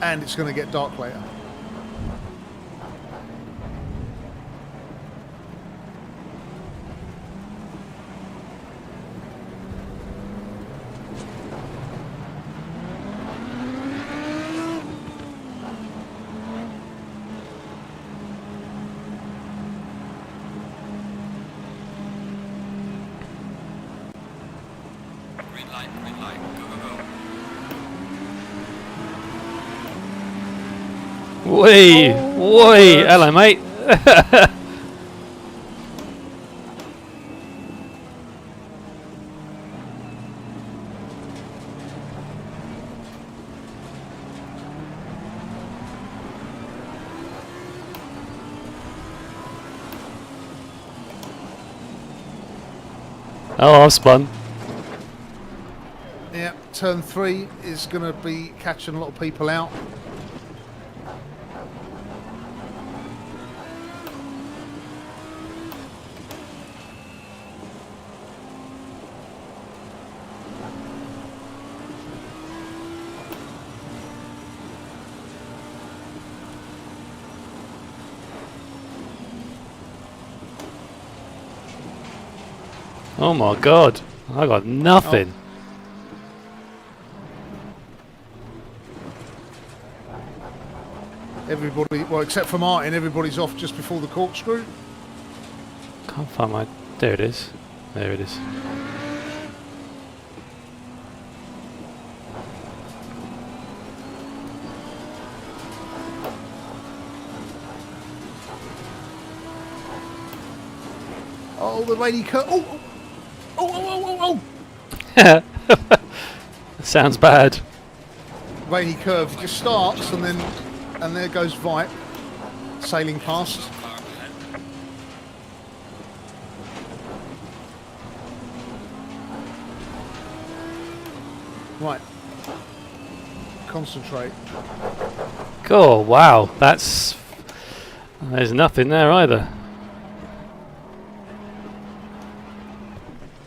And it's going to get dark later. Green light, go, go, go. Whee! Whee! Hello, mate. Oh, I've spun. Yeah, turn 3 is going to be catching a lot of people out. Oh my god, I got nothing. Everybody, well, except for Martin, everybody's off just before the corkscrew. Can't find my. There it is. There it is. Oh, the rainy curve. Oh. Sounds bad. Rainy curve just starts and there goes Vipe sailing past. Car up ahead. Right. Concentrate. Oh wow, that's. There's nothing there either.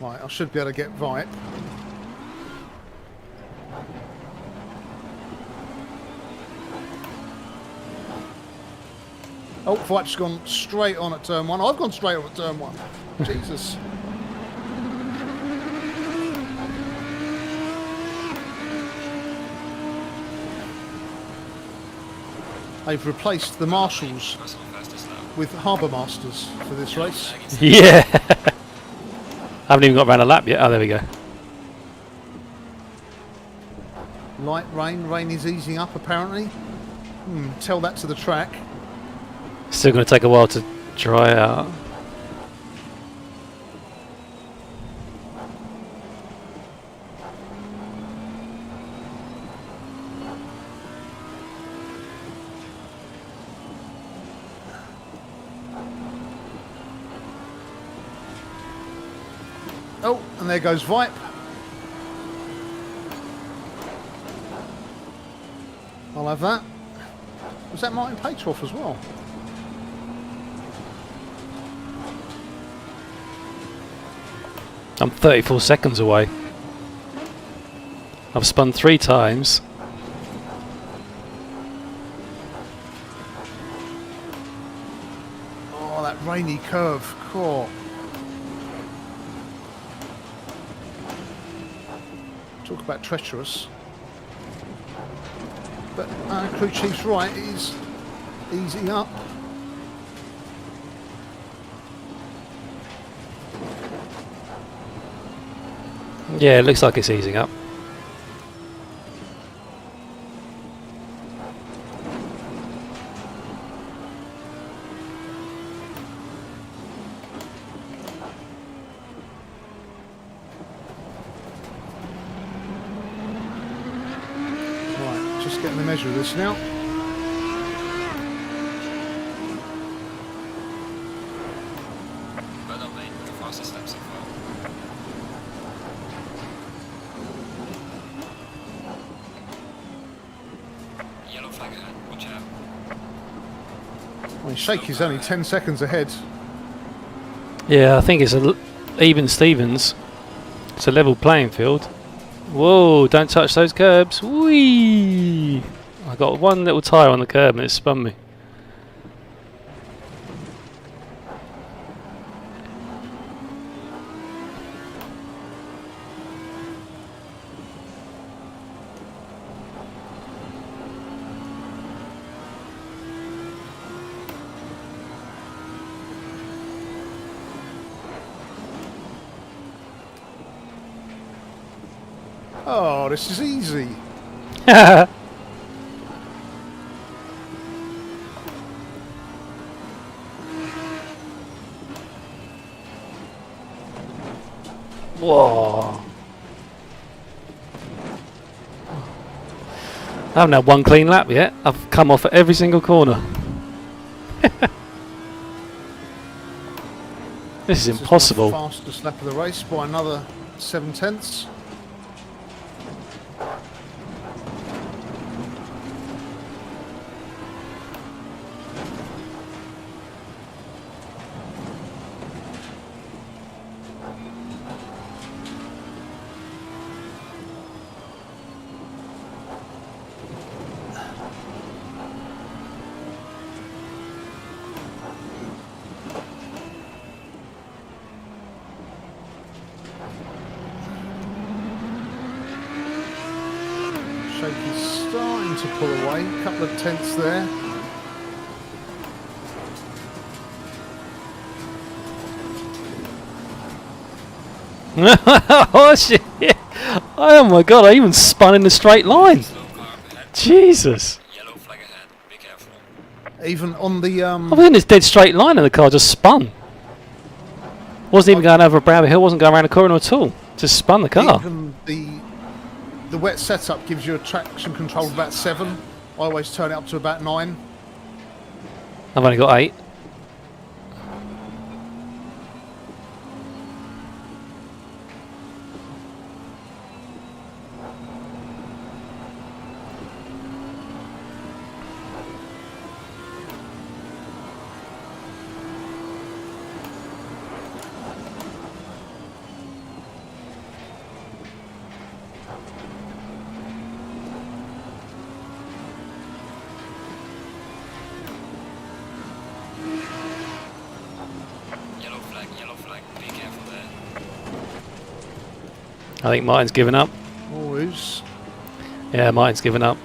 Right, I should be able to get Vipe. Oh, Vipe's gone straight on at turn 1. I've gone straight on at turn 1. Jesus. They've replaced the marshals Personal fastest now. with harbour masters for this race. Yeah. Haven't even got around a lap yet. Oh, there we go. Light rain. Rain is easing up apparently. Tell that to the track. Still going to take a while to dry out. Oh, and there goes Vipe. I'll have that. Was that Martin Patroff as well? I'm 34 seconds away. I've spun 3 times. Oh, that rainy curve. Cool. Talk about treacherous. But crew chief's right, it is easing up. Yeah, it looks like it's easing up. getting the measure of this now. Well done, mate. The fastest lap so far. Yellow flag ahead. Watch out. I mean, Shaky's only 10 seconds ahead. Yeah, I think it's even Stevens. It's a level playing field. Whoa, don't touch those curbs. Whee! I got one little tyre on the curb and it spun me. Oh, this is easy. Whoa. I haven't had one clean lap yet. I've come off at every single corner. This is impossible. This is my fastest lap of the race by another 7/10. Shaky's starting to pull away. A couple of tenths there. Oh shit! Oh my god! I even spun in a straight line. Slow car up ahead. Jesus! Yellow flag ahead. Be careful. Even on the I was in this dead straight line and the car just spun. Wasn't even going over a brow hill. Wasn't going around a corner at all. Just spun the car. even the wet setup gives you a traction control of about 7. I always turn it up to about 9. I've only got 8. Yellow flag. Be careful there. I think Martin's given up. Always. Yeah, Martin's given up.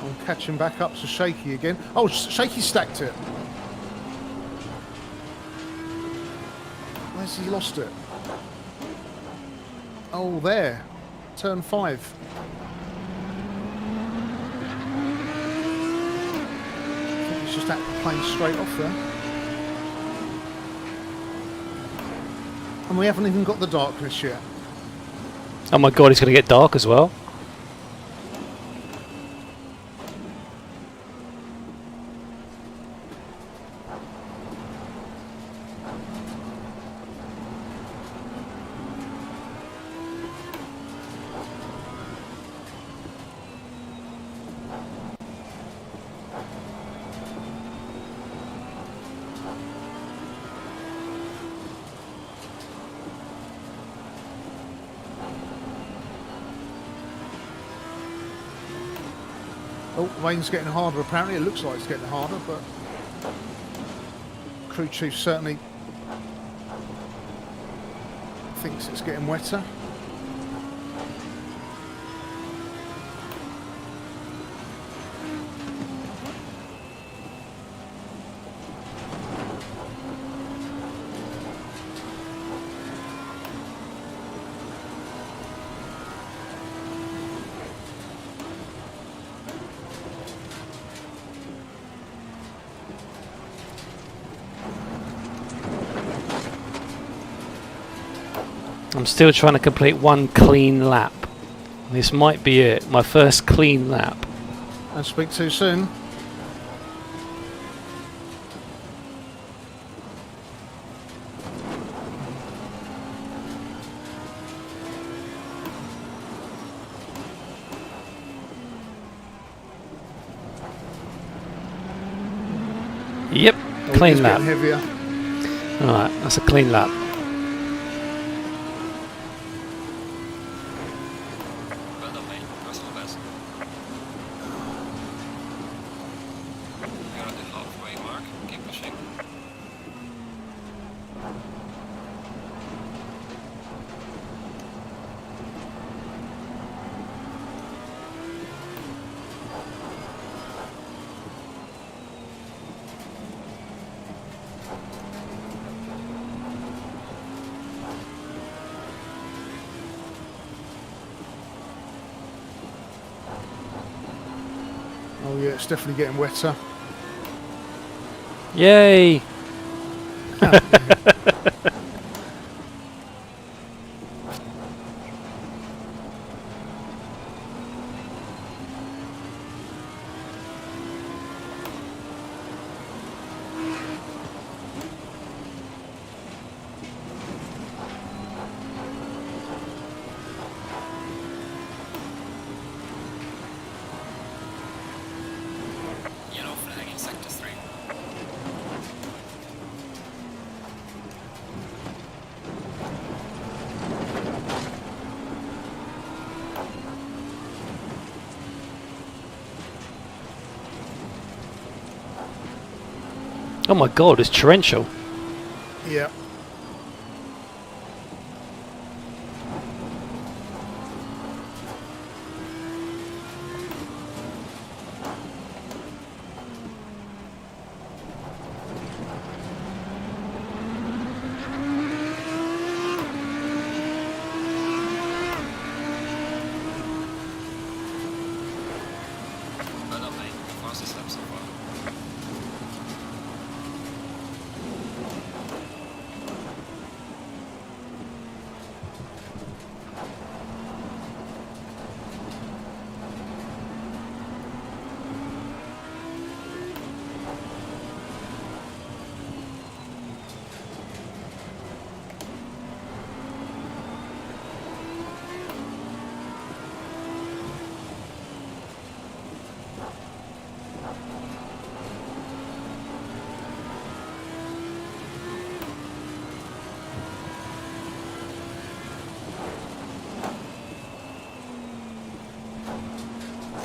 I'm catching back up to Shaky again. Oh, Shaky stacked it. Where's he lost it? Oh, there. Turn 5. I think he's just playing straight off there. And we haven't even got the darkness yet. Oh my god, it's going to get dark as well. Oh, rain's getting harder apparently. It looks like it's getting harder, but crew chief certainly thinks it's getting wetter. I'm still trying to complete one clean lap. This might be it. My first clean lap. Don't speak too soon. Yep, Oh, clean it's lap. getting heavier. Alright, that's a clean lap. Well done, mate. Personal best. We are at the halfway mark. Keep pushing. Oh yeah, it's definitely getting wetter. Yay! Yellow flag in sector 3. Oh my god, it's torrential. Yeah. Well done, mate. Fastest lap so far.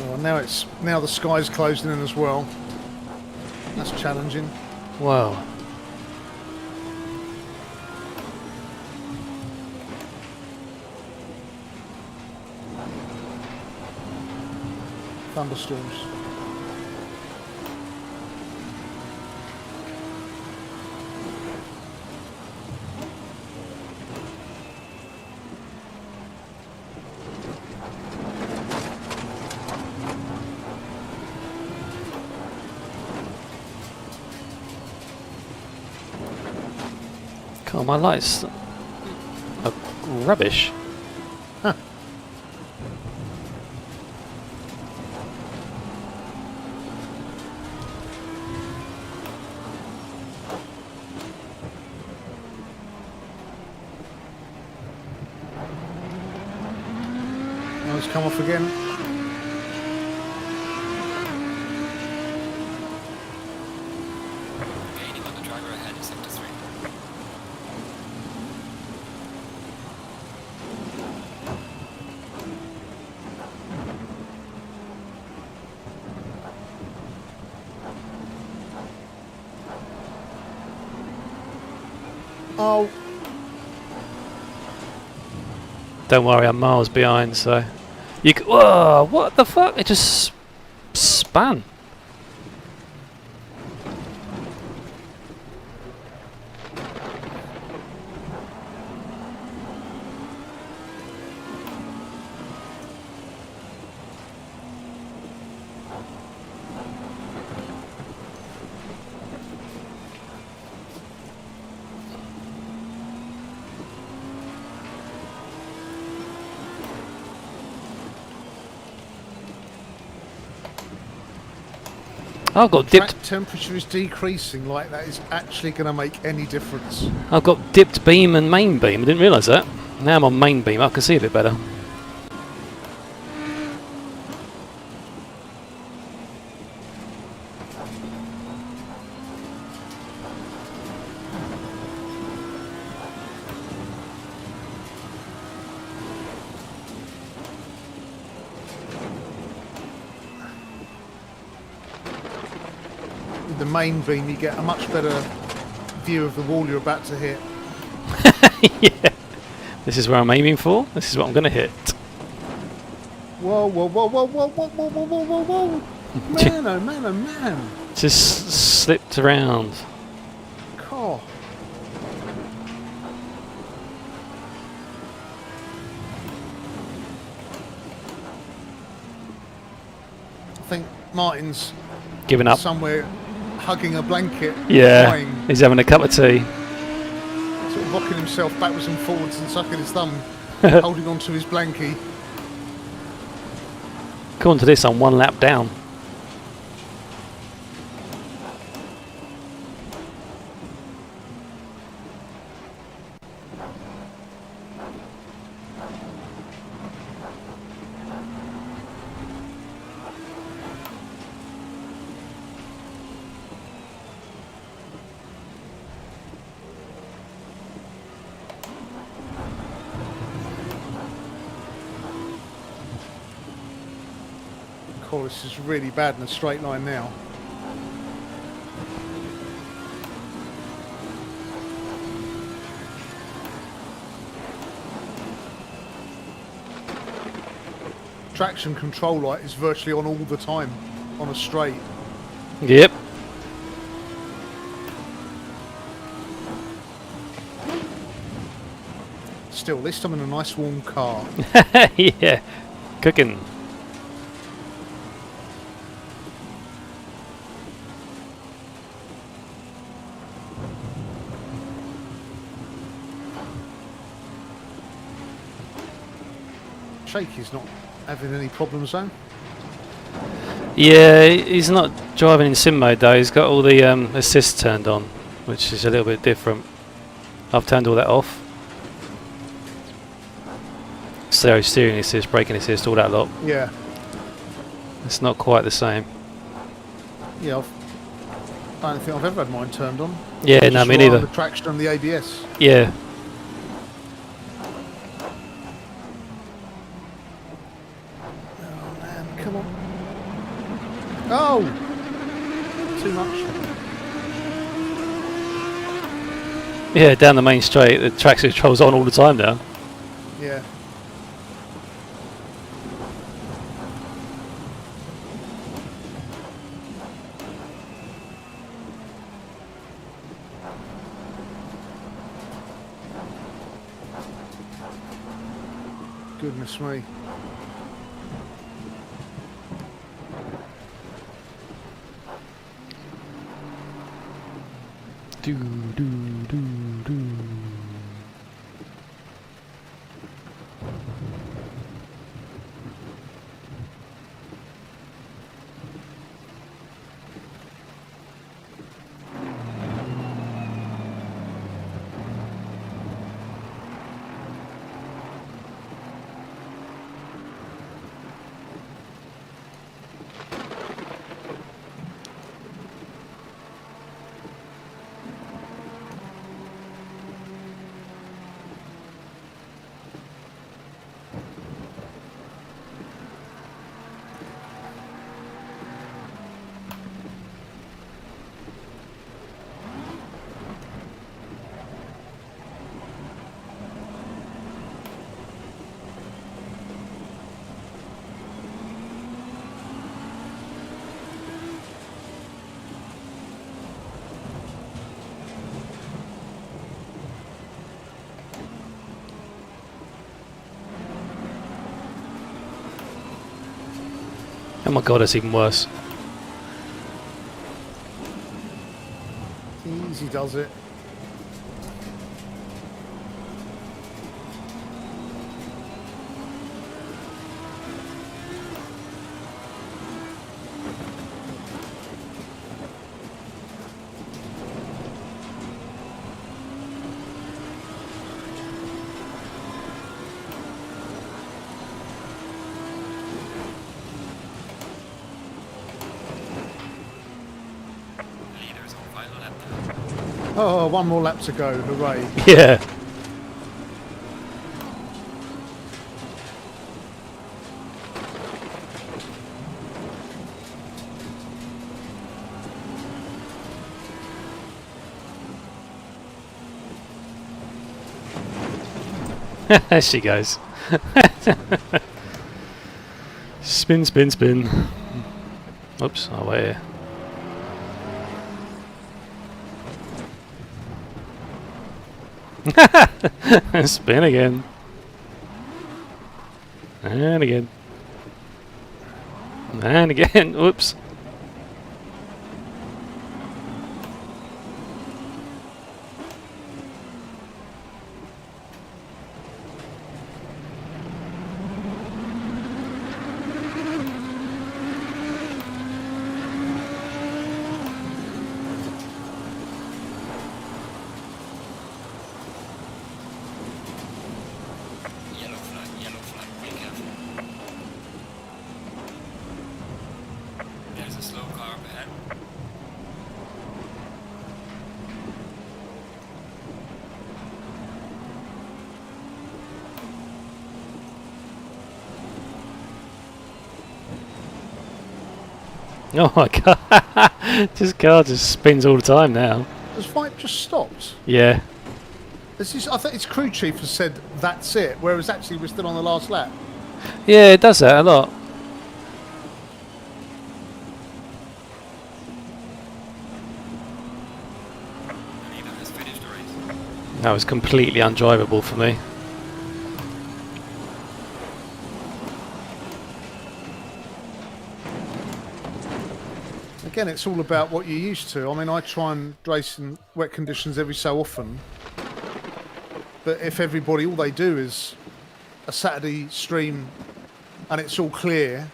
Oh, now the sky's closing in as well. That's challenging. Wow. Thunderstorms. God, my lights are rubbish. Huh. Oh, it's come off again. Gaining on the driver ahead in sector 3. Oh, Don't worry, I'm miles behind, so you. Whoa! What the fuck? It just spun. I've got Track dipped. temperature is decreasing. Like that is actually going to make any difference. I've got dipped beam and main beam. I didn't realise that. Now I'm on main beam. I can see a bit better. With the main beam, you get a much better view of the wall you're about to hit. Yeah. This is where I'm aiming for. This is what I'm going to hit. Whoa, whoa, whoa, whoa, whoa, whoa, whoa, whoa, whoa, whoa, whoa. Man, oh man, oh man. Just slipped around. God. I think Martin's Giving up. somewhere hugging a blanket, Yeah. crying, He's having a cup of tea. sort of rocking himself backwards and forwards and sucking his thumb, holding onto his blankie. According to this, I'm 1 lap down. Oh, this is really bad in a straight line now. Traction control light is virtually on all the time on a straight. Yep. Still, this time in a nice warm car. Yeah. Cooking. Shaky's not having any problems though. Yeah, he's not driving in sim mode though. He's got all the assists turned on, which is a little bit different. I've turned all that off. So steering assist, braking assist, all that lot. Yeah, It's not quite the same. yeah. I don't think I've ever had mine turned on. Yeah, Just no, me rely on neither. The traction and the ABS. Yeah. Oh man, come on. Oh! Too much. Yeah, down the main straight, the traction control's on all the time now. Yeah. Goodness me. Do, do, do, do. Oh my god, that's even worse. Easy does it. Oh, one more lap to go. Hooray. Yeah. There she goes. Spin, spin, spin. Oops, oh wait here. Spin again. And again. And again. Whoops. Yellow flag, be careful. There's a slow car up ahead. Oh my god. This car just spins all the time now. Has Vipe just stopped? Yeah. This is, I think its crew chief has said that's it, whereas actually we're still on the last lap. Yeah, it does that a lot. Leader has finished the race. That was completely undrivable for me. Again, it's all about what you're used to. I mean, I try and race in wet conditions every so often. But if everybody, all they do is a Saturday stream and it's all clear,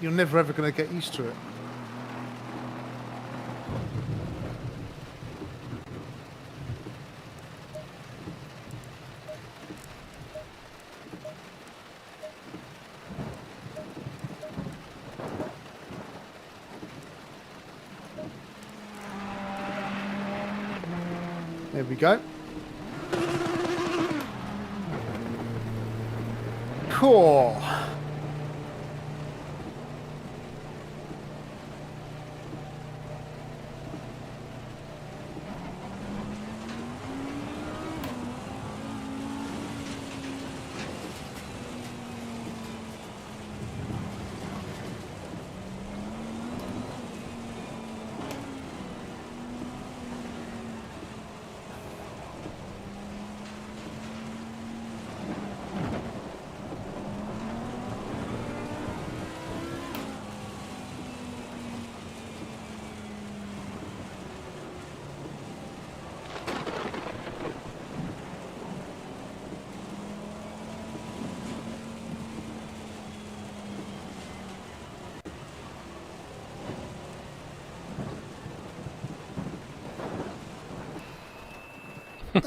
you're never ever going to get used to it. There we go. Cool.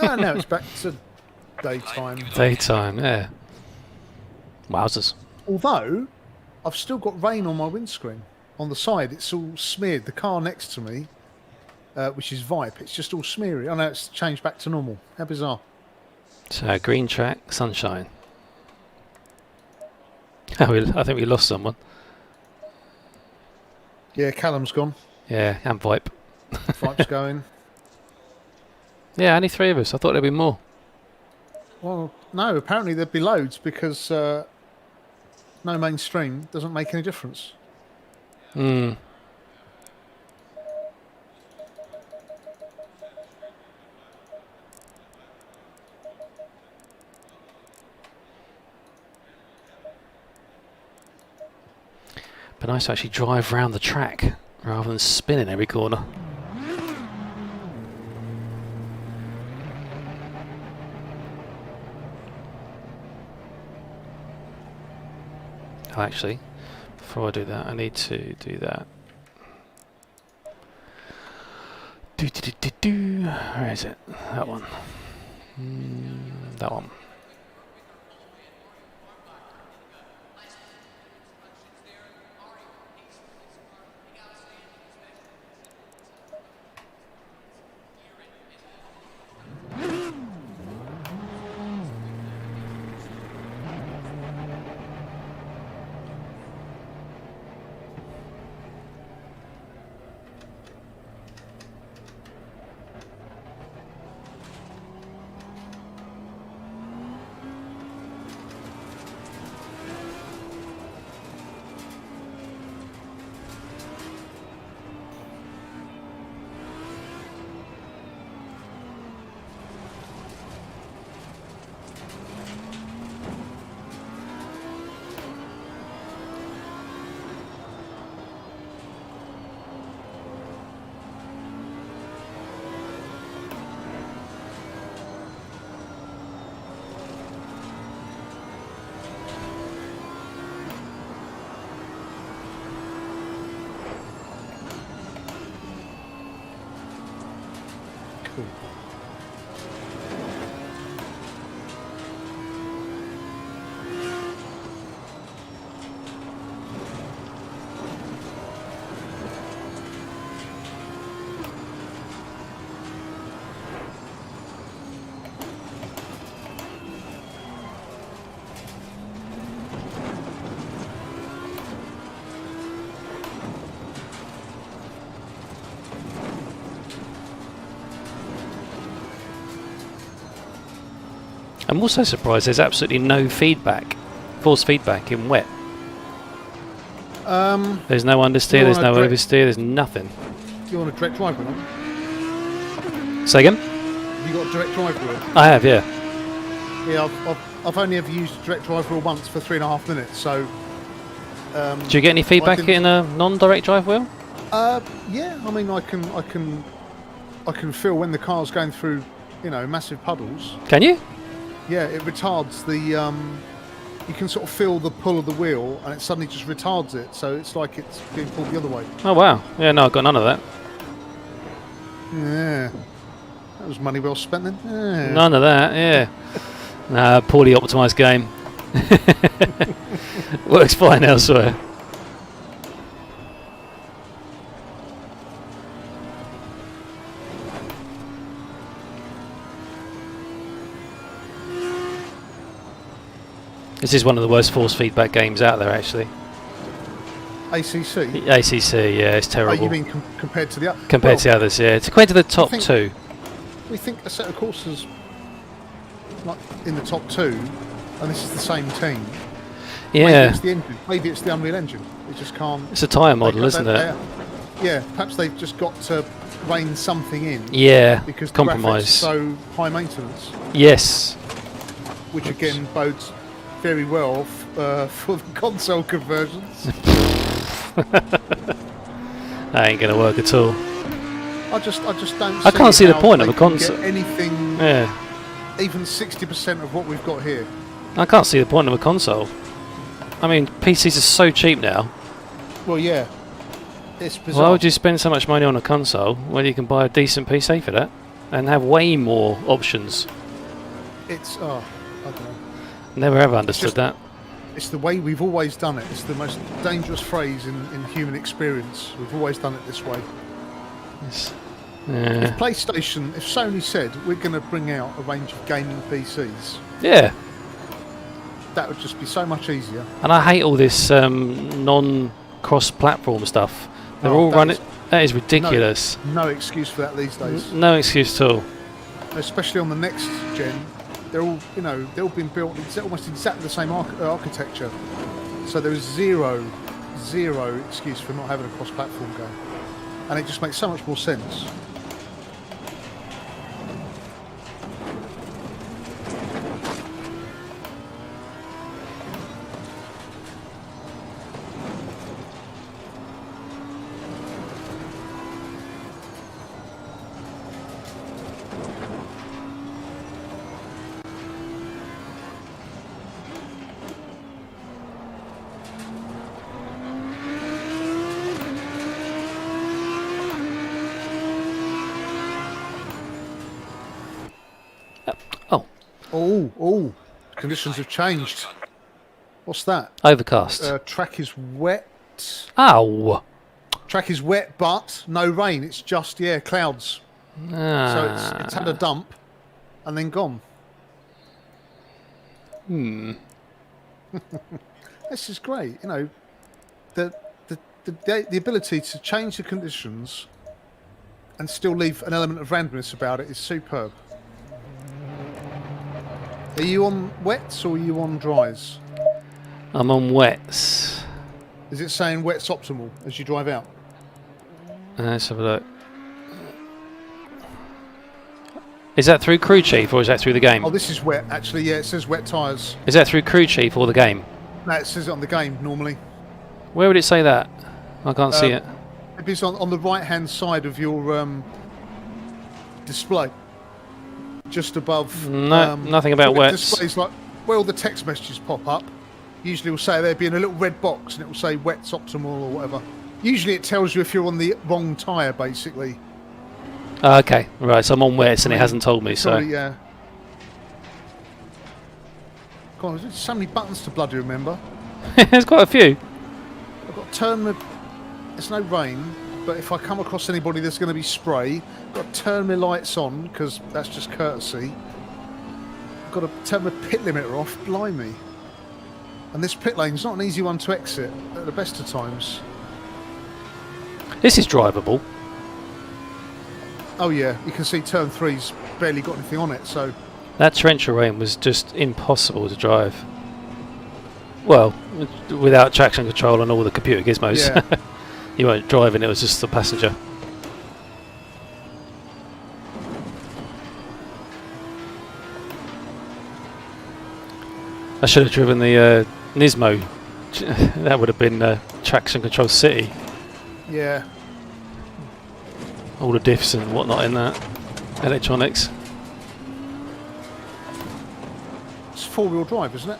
Oh, now it's back to daytime. Daytime, yeah. Wowzers. Although, I've still got rain on my windscreen. On the side, it's all smeared. The car next to me, which is Vipe, it's just all smeary. I know it's changed back to normal. How bizarre. So, green track, sunshine. Oh, I think we lost someone. Yeah, Callum's gone. Yeah, and Vipe. Vipe's going. Yeah, only 3 of us. I thought there'd be more. Well, no, apparently there'd be loads because no mainstream doesn't make any difference. Hmm. But nice to actually drive round the track rather than spinning every corner. Oh, actually, before I do that, I need to do that. Where is it? That one. That one. I'm also surprised there's absolutely no feedback, force feedback in wet. There's no understeer, you there's wanna no direct- oversteer, there's nothing. You want a direct drive wheel? Say again? You got a direct drive wheel? I have, yeah. Yeah, I've only ever used a direct drive wheel once for 3.5 minutes. So. Do you get any feedback didn't- in a non-direct drive wheel? Yeah. I mean, I can feel when the car's going through, massive puddles. Can you? Yeah, it retards the. You can sort of feel the pull of the wheel, and it suddenly just retards it. So it's like it's being pulled the other way. Oh wow. Yeah, no, I've got none of that. Yeah, that was money well spent then. Yeah. None of that, yeah. Nah, poorly optimised game. Works fine elsewhere. This is one of the worst force feedback games out there, actually. ACC. The ACC, yeah, it's Oh, terrible. you mean compared to the other? Compared to the others, yeah. It's compared to the top think- two. We think Assetto Corsa's like in the top two, and this is the same team. Maybe Yeah, it's the engine. Maybe it's the Unreal Engine. It just can't. it's a tyre model, isn't it? Yeah, perhaps they've just got to rein something in Yeah, because the graphics compromise. are so high maintenance, Yes. which again bodes very well for the console conversions. That ain't going to work at all. I just don't. I can't see the how point they of a can get console. Anything, Yeah. even 60% of what we've got here. I can't see the point of a console. I mean, PCs are so cheap now. Well, yeah, it's bizarre. Why would you spend so much money on a console when you can buy a decent PC for that and have way more options? It's I don't know. Never ever understood just- that. It's the way we've always done it. It's the most dangerous phrase in human experience. We've always done it this way. It's- If yeah. PlayStation, if Sony said we're going to bring out a range of gaming PCs, Yeah. that would just be so much easier. And I hate all this non-cross-platform stuff. They're Oh, all that running. is- That is ridiculous. No excuse for that these days. No excuse at all. Especially on the next gen, they're all they're all been built almost exactly the same architecture. So there is zero excuse for not having a cross-platform game, and it just makes so much more sense. Oh, Oh, conditions have changed. What's that? overcast. Track is wet. Ow. Track is wet, but no rain. It's just clouds. So it's had a dump and then gone. This is great. The ability to change the conditions and still leave an element of randomness about it is superb. Are you on wets or are you on dries? I'm on wets. Is it saying wet's optimal as you drive out? Let's have a look. Is that through Crew Chief or is that through the game? Oh, this is wet. Actually, yeah, it says wet tyres. Is that through Crew Chief or the game? No, it says it on the game normally. Where would it say that? I can't see it. Maybe it's on the right-hand side of your display. Just above... No, nothing about well, it wets. displays like where all the text messages pop up. Usually it will say there being a little red box and it will say wet's optimal or whatever. Usually it tells you if you're on the wrong tyre, basically. Okay, right, so I'm on wets and it hasn't told me, so... Sorry, yeah. God, there's so many buttons to bloody remember. There's quite a few. I've got to turn the... There's no rain, but if I come across anybody there's going to be spray, I've got to turn my lights on, because that's just courtesy. I've got to turn my pit limiter off, blimey. And this pit lane's not an easy one to exit at the best of times. This is drivable. Oh yeah, you can see turn 3's barely got anything on it, so That torrential rain was just impossible to drive. Well, without traction control and all the computer gizmos. Yeah. You weren't driving, it was just the passenger. I should have driven the Nismo. That would have been traction control city. Yeah. All the diffs and whatnot in that. Electronics. It's 4-wheel drive, isn't it?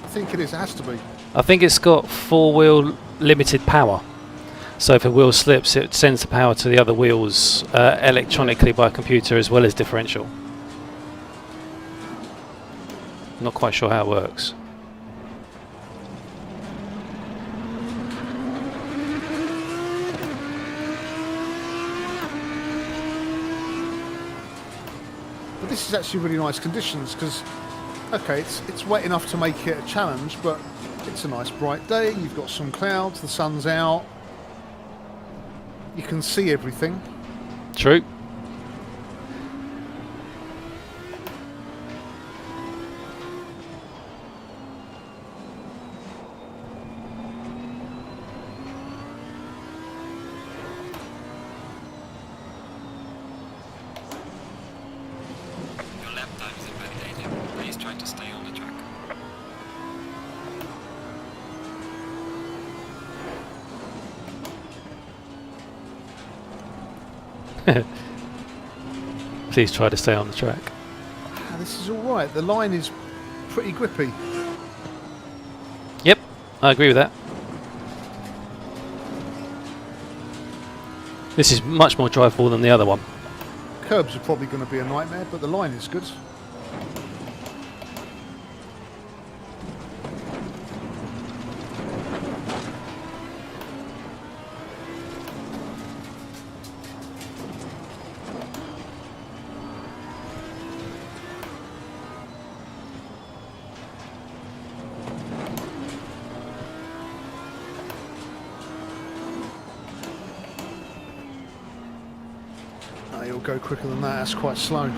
I think it is. It has to be. I think it's got 4-wheel limited power. So if a wheel slips, it sends the power to the other wheels electronically by a computer as well as differential. Not quite sure how it works. But this is actually really nice conditions because, okay, it's wet enough to make it a challenge, but it's a nice bright day. You've got some clouds, the sun's out. You can see everything. True. Your lap time is invalidated. Please try to stay on the track. Please try to stay on the track. Ah, this is all right. The line is pretty grippy. Yep, I agree with that. This is much more drivable than the other one. Curbs are probably going to be a nightmare, but the line is good. Oh, you'll go quicker than that. That's quite slow.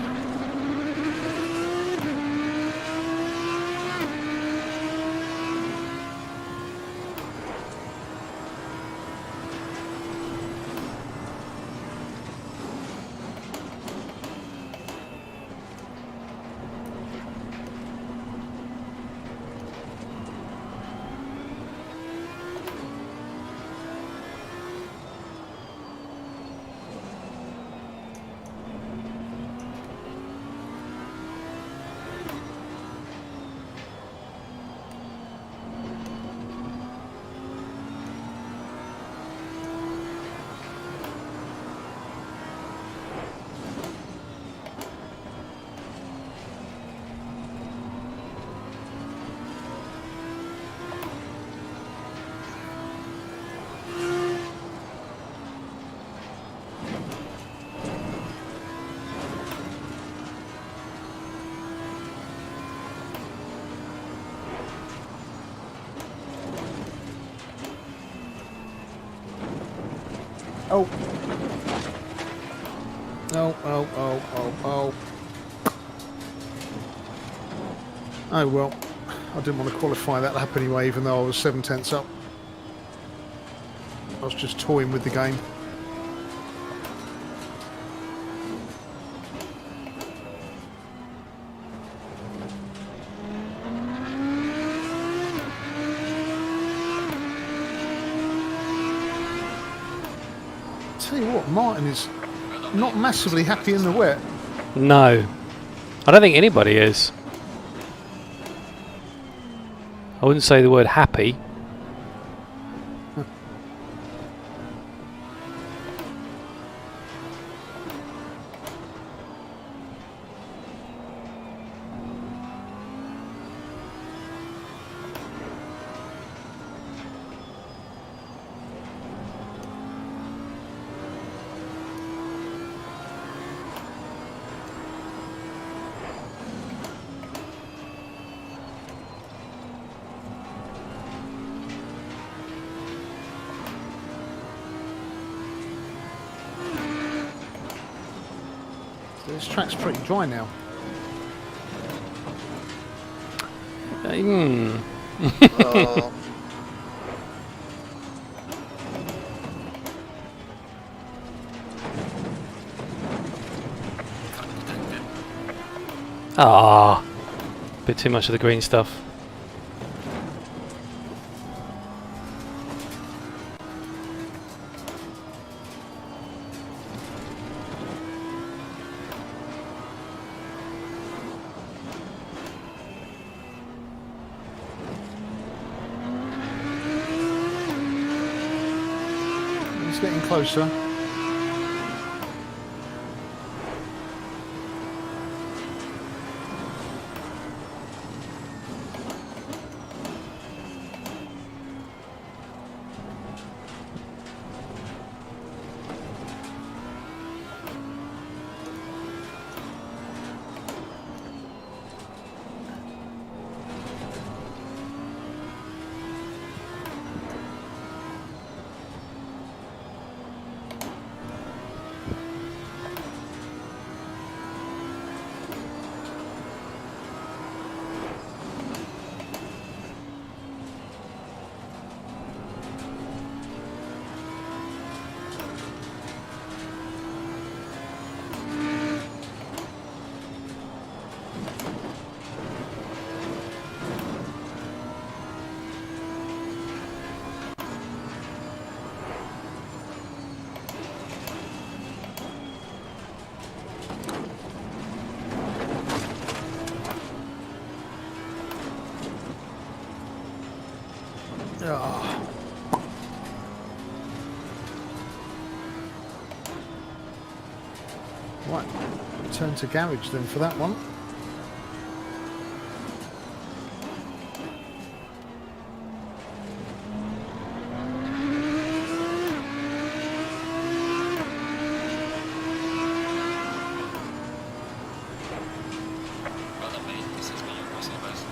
Oh. Oh. Oh well. I didn't want to qualify that lap anyway, even though I was 7/10 up. I was just toying with the game. Tell you what, Martin is not massively happy in the wet. No. I don't think anybody is. I wouldn't say the word happy. This track's pretty dry now. Oh. Ah, bit too much of the green stuff. He's getting closer. Ah. Right, turn to garage then for that one. Well done, mate. This has been your crossovers.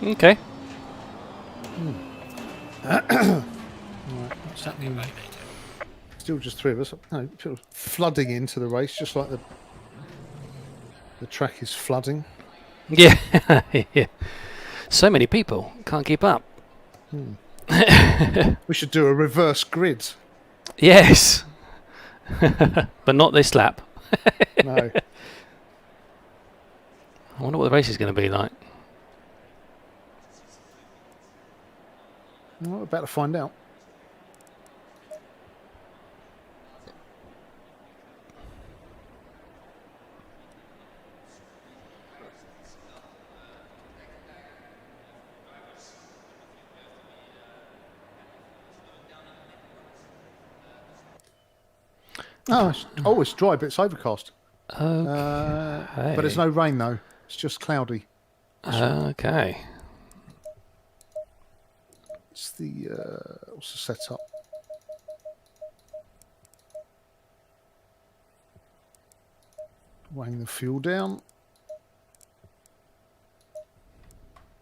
Okay. Right, what's That'd be happening? mate. Still just three of us. No, people flooding into the race, just like the track is flooding. Yeah. Yeah. So many people. Can't keep up. We should do a reverse grid. Yes. But not this lap. No. I wonder what the race is going to be like. Well, we're about to find out. It's dry, but it's overcast. Okay. But there's no rain though. It's just cloudy. Okay. It's the what's the setup? Weighing the fuel down.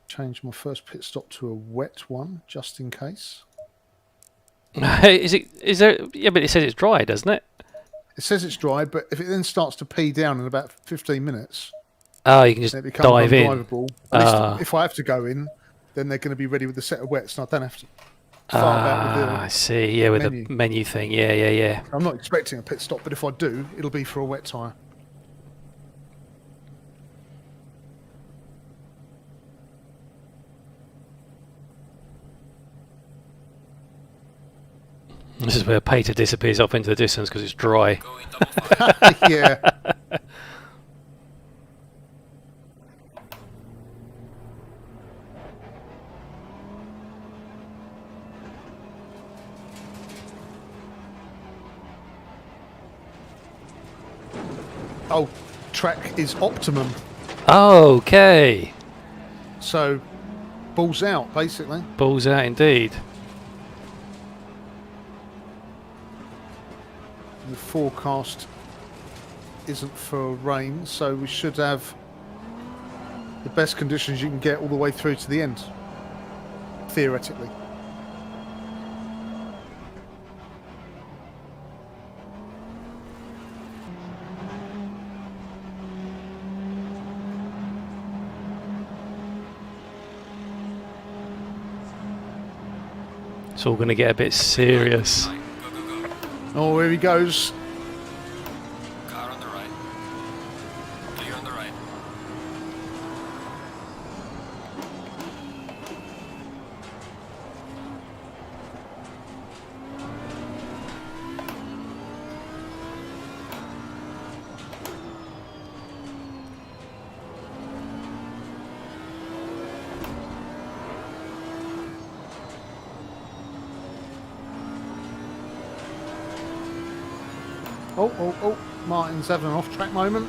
Change my first pit stop to a wet one, just in case. Is there? Yeah, but it says it's dry, doesn't it? It says it's dry, but if it then starts to pee down in about 15 minutes, Oh, you can just then it becomes dive in. undrivable. At least if I have to go in, then they're going to be ready with the set of wets, and I don't have to fart about with I see. Yeah, with menu. the menu thing. Yeah, yeah, yeah. I'm not expecting a pit stop, but if I do, it'll be for a wet tyre. This is where Pater disappears off into the distance because it's dry. Going double fine. Yeah. Oh, track is optimum. Okay. So balls out, basically. Balls out indeed. The forecast isn't for rain, so we should have the best conditions you can get all the way through to the end, theoretically. It's all going to get a bit serious. Right, go, go, go. Oh, here he goes. Car on the right. Clear on the right. Oh, Martin's having an off-track moment.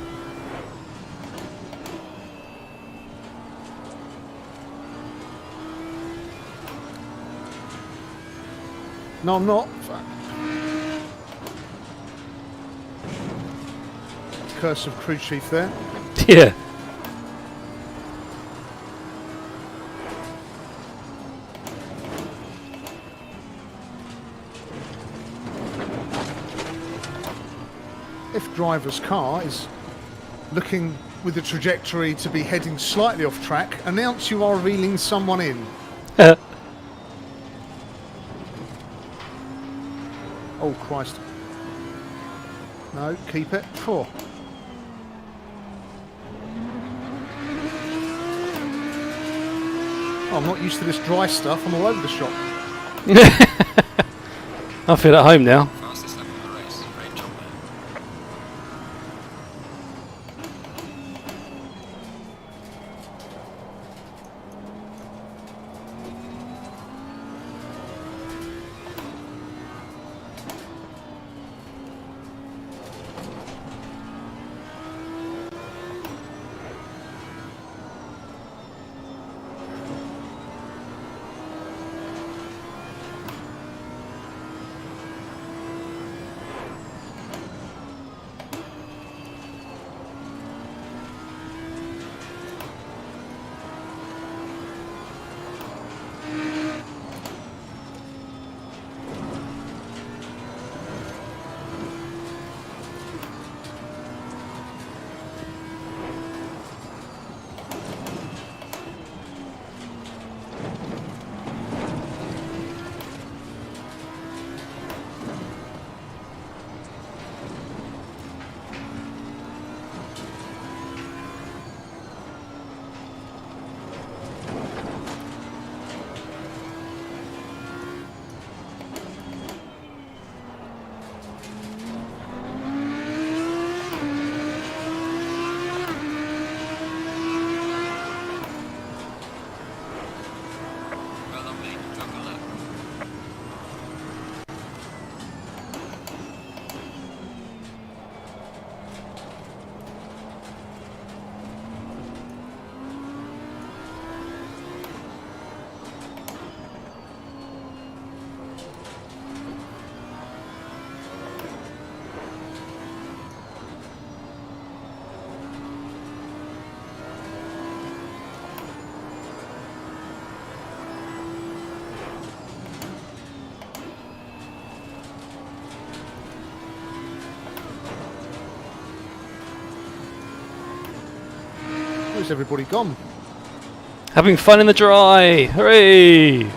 No, I'm not. Curse of crew chief there. Yeah. If driver's car is looking with the trajectory to be heading slightly off track, announce you are reeling someone in. Oh, Christ. No, keep it. Oh. Oh, I'm not used to this dry stuff. I'm all over the shop. I feel at home now. Fastest lap of the race. Great job, man. Well done, mate. Drop a lap. Where's everybody gone? Having fun in the dry. Hooray!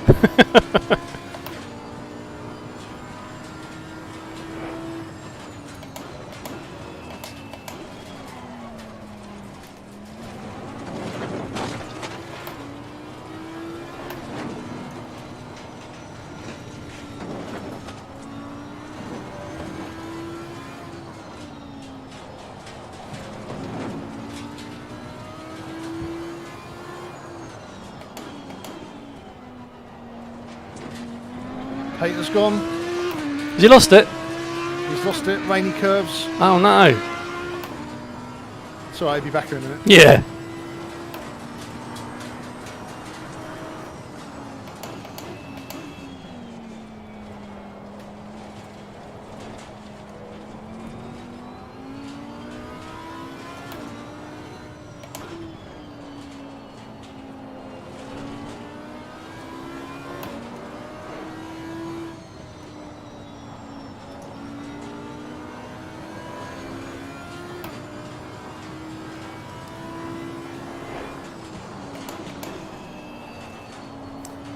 Pater's gone. Has he lost it? He's lost it. Rainy curves. Oh no. It's alright, he'll be back in a minute. Yeah.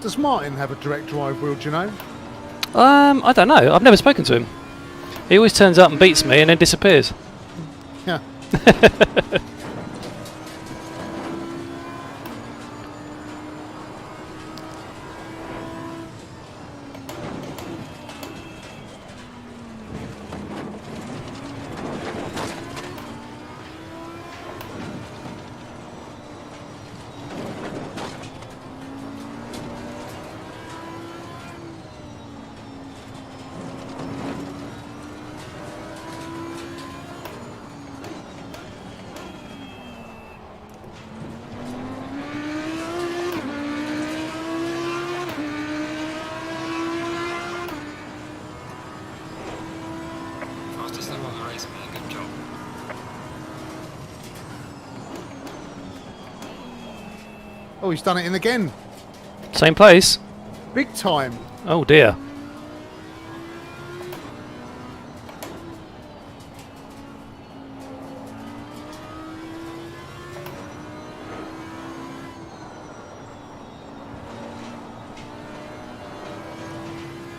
Does Martin have a direct drive wheel, do you know? I don't know. I've never spoken to him. He always turns up and beats me and then disappears. Yeah. Fastest lap of the race, man. Good job. Oh, he's done it in again. Same place. Big time. Oh dear.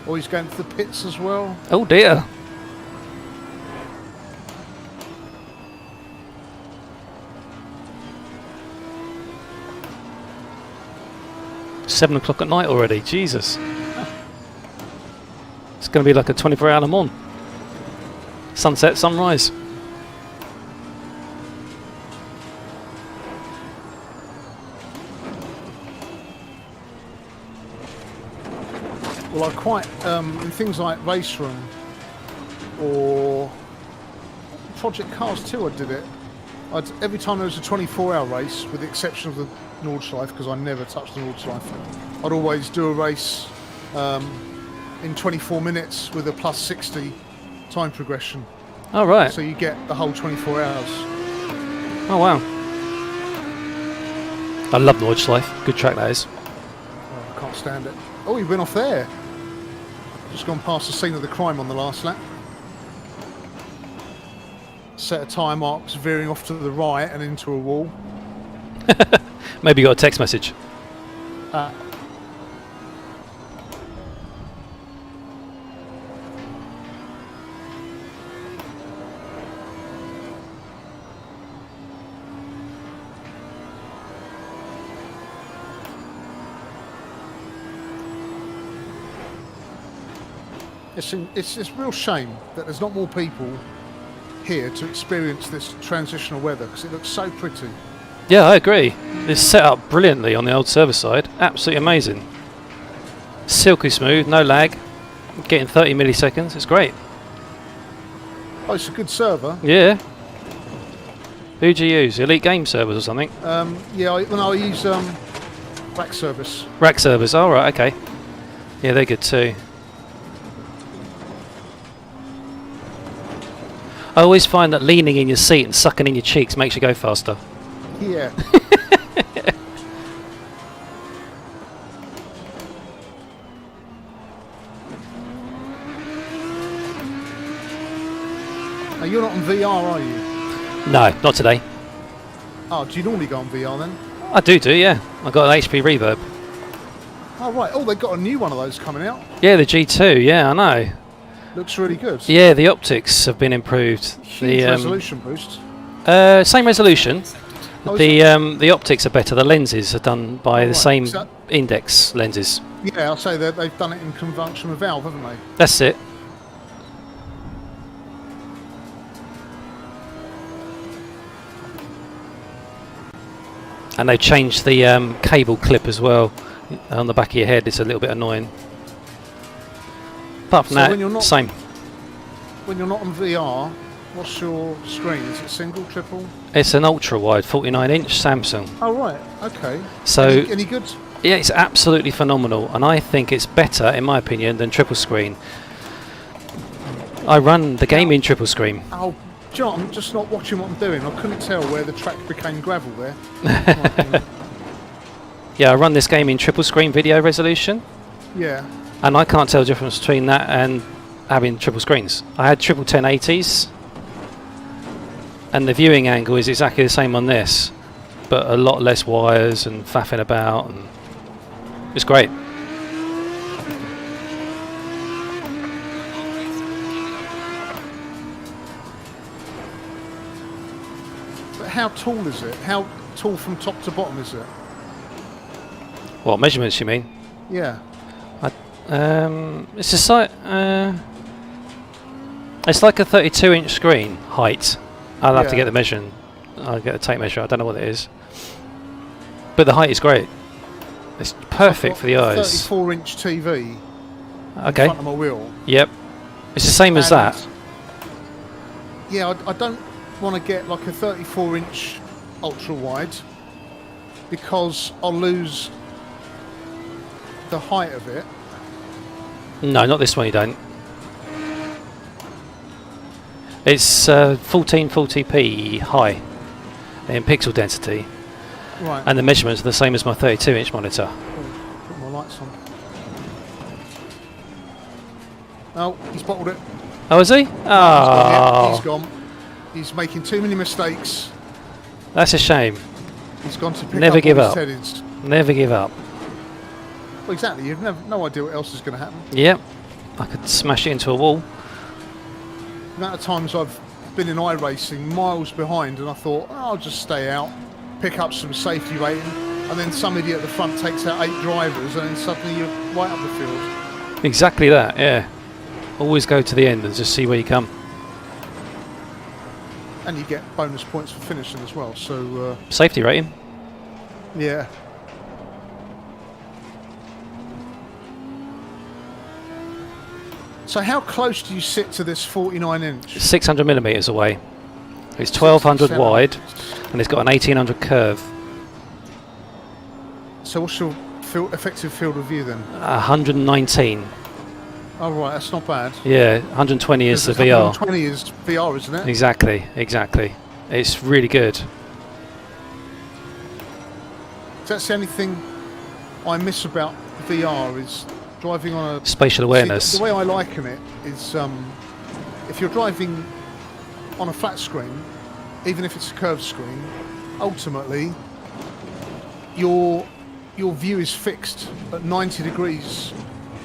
Oh, he's going to the pits as well. Oh dear. £7 at night already. Jesus. It's going to be like a 24-hour Le Mans. Sunset, sunrise. Well, I quite in things like Race Room or Project Cars 2, I did it. Every time there was a 24-hour race, with the exception of the Nordschleife, because I never touched the Nordschleife, I'd always do a race in 24 minutes with a plus 60 time progression. Oh right. So you get the whole 24 hours. Oh wow. I love Nordschleife. Good track that is. Oh, I can't stand it. Oh, he went off there. Just gone past the scene of the crime on the last lap. Set of tyre marks veering off to the right and into a wall. Maybe you got a text message. It's a real shame that there's not more people here to experience this transitional weather, because it looks so pretty. Yeah, I agree. It's set up brilliantly on the old service side. Absolutely amazing. Silky smooth, no lag. Getting 30 milliseconds. It's great. Oh, it's a good server. Yeah. Who do you use? Elite Game Servers or something? Yeah, I use Rack Service. Rack servers. Oh, right, okay. Yeah, they're good too. I always find that leaning in your seat and sucking in your cheeks makes you go faster. Yeah. Now, you're not on VR, are you? No, not today. Oh, do you normally go on VR then? I do, yeah. I got an HP Reverb. Oh, right. Oh, they've got a new one of those coming out. Yeah, the G2. Yeah, I know. Looks really good. Yeah, the optics have been improved. Huge The resolution boost. same resolution. Oh, The optics are better. The lenses are done by the right. same So- index lenses. Yeah, I'll say that they've done it in conjunction with Valve, haven't they? That's it. And they've changed the cable clip as well on the back of your head. It's a little bit annoying. Apart from So that, when you're not- same. When you're not on VR, what's your screen? Is it single, triple? It's an ultra wide 49-inch Samsung. Oh, right. Okay. So Any good? yeah, it's absolutely phenomenal, and I think it's better, in my opinion, than triple screen. I run the game in triple screen. Oh, John, I'm just not watching what I'm doing. I couldn't tell where the track became gravel there. Yeah, I run this game in triple screen video resolution, Yeah. and I can't tell the difference between that and having triple screens. I had triple 1080s, and the viewing angle is exactly the same on this, but a lot less wires and faffing about, and it's great. how tall is it? How tall from top to bottom is it? What measurements you mean? Yeah. It's a site. It's like a 32-inch screen height. I'll have to Yeah. get the measuring. I'll get a tape measure. I don't know what it is, but the height is great. It's perfect for the eyes. 34-inch TV Okay. in front of my wheel. Yep. It's the same as that. Yeah, I don't want to get like a 34-inch ultra wide because I'll lose the height of it. No, not this one. You don't. It's 1440p high in pixel density, Right. and the measurements are the same as my 32-inch monitor. Put my lights on. Oh, he's bottled it. Oh, is he? He's Oh, gone. He's making too many mistakes. that's a shame. He's gone to pick Never up give all up. his headings. Never give up. Well, exactly. You've no idea what else is going to happen. Yep. I could smash it into a wall. The amount of times I've been in iRacing miles behind and I thought, oh, I'll just stay out, pick up some safety rating, and then some idiot at the front takes out 8 drivers and then suddenly you're right up the field. Exactly that, yeah. Always go to the end and just see where you come. And you get bonus points for finishing as well, so Safety rating. yeah. So how close do you sit to this 49-inch? 600 millimeters away. It's 1200 wide and it's got an 1800 curve. So what's your effective field of view then? 119. Oh right, that's not bad. Yeah, 120 is the Because VR. 120 is VR, isn't it? Exactly, exactly. It's really good. That's the only thing I miss about VR is driving on a... Spatial awareness. See, the way I liken it is if you're driving on a flat screen, even if it's a curved screen, ultimately your view is fixed at 90 degrees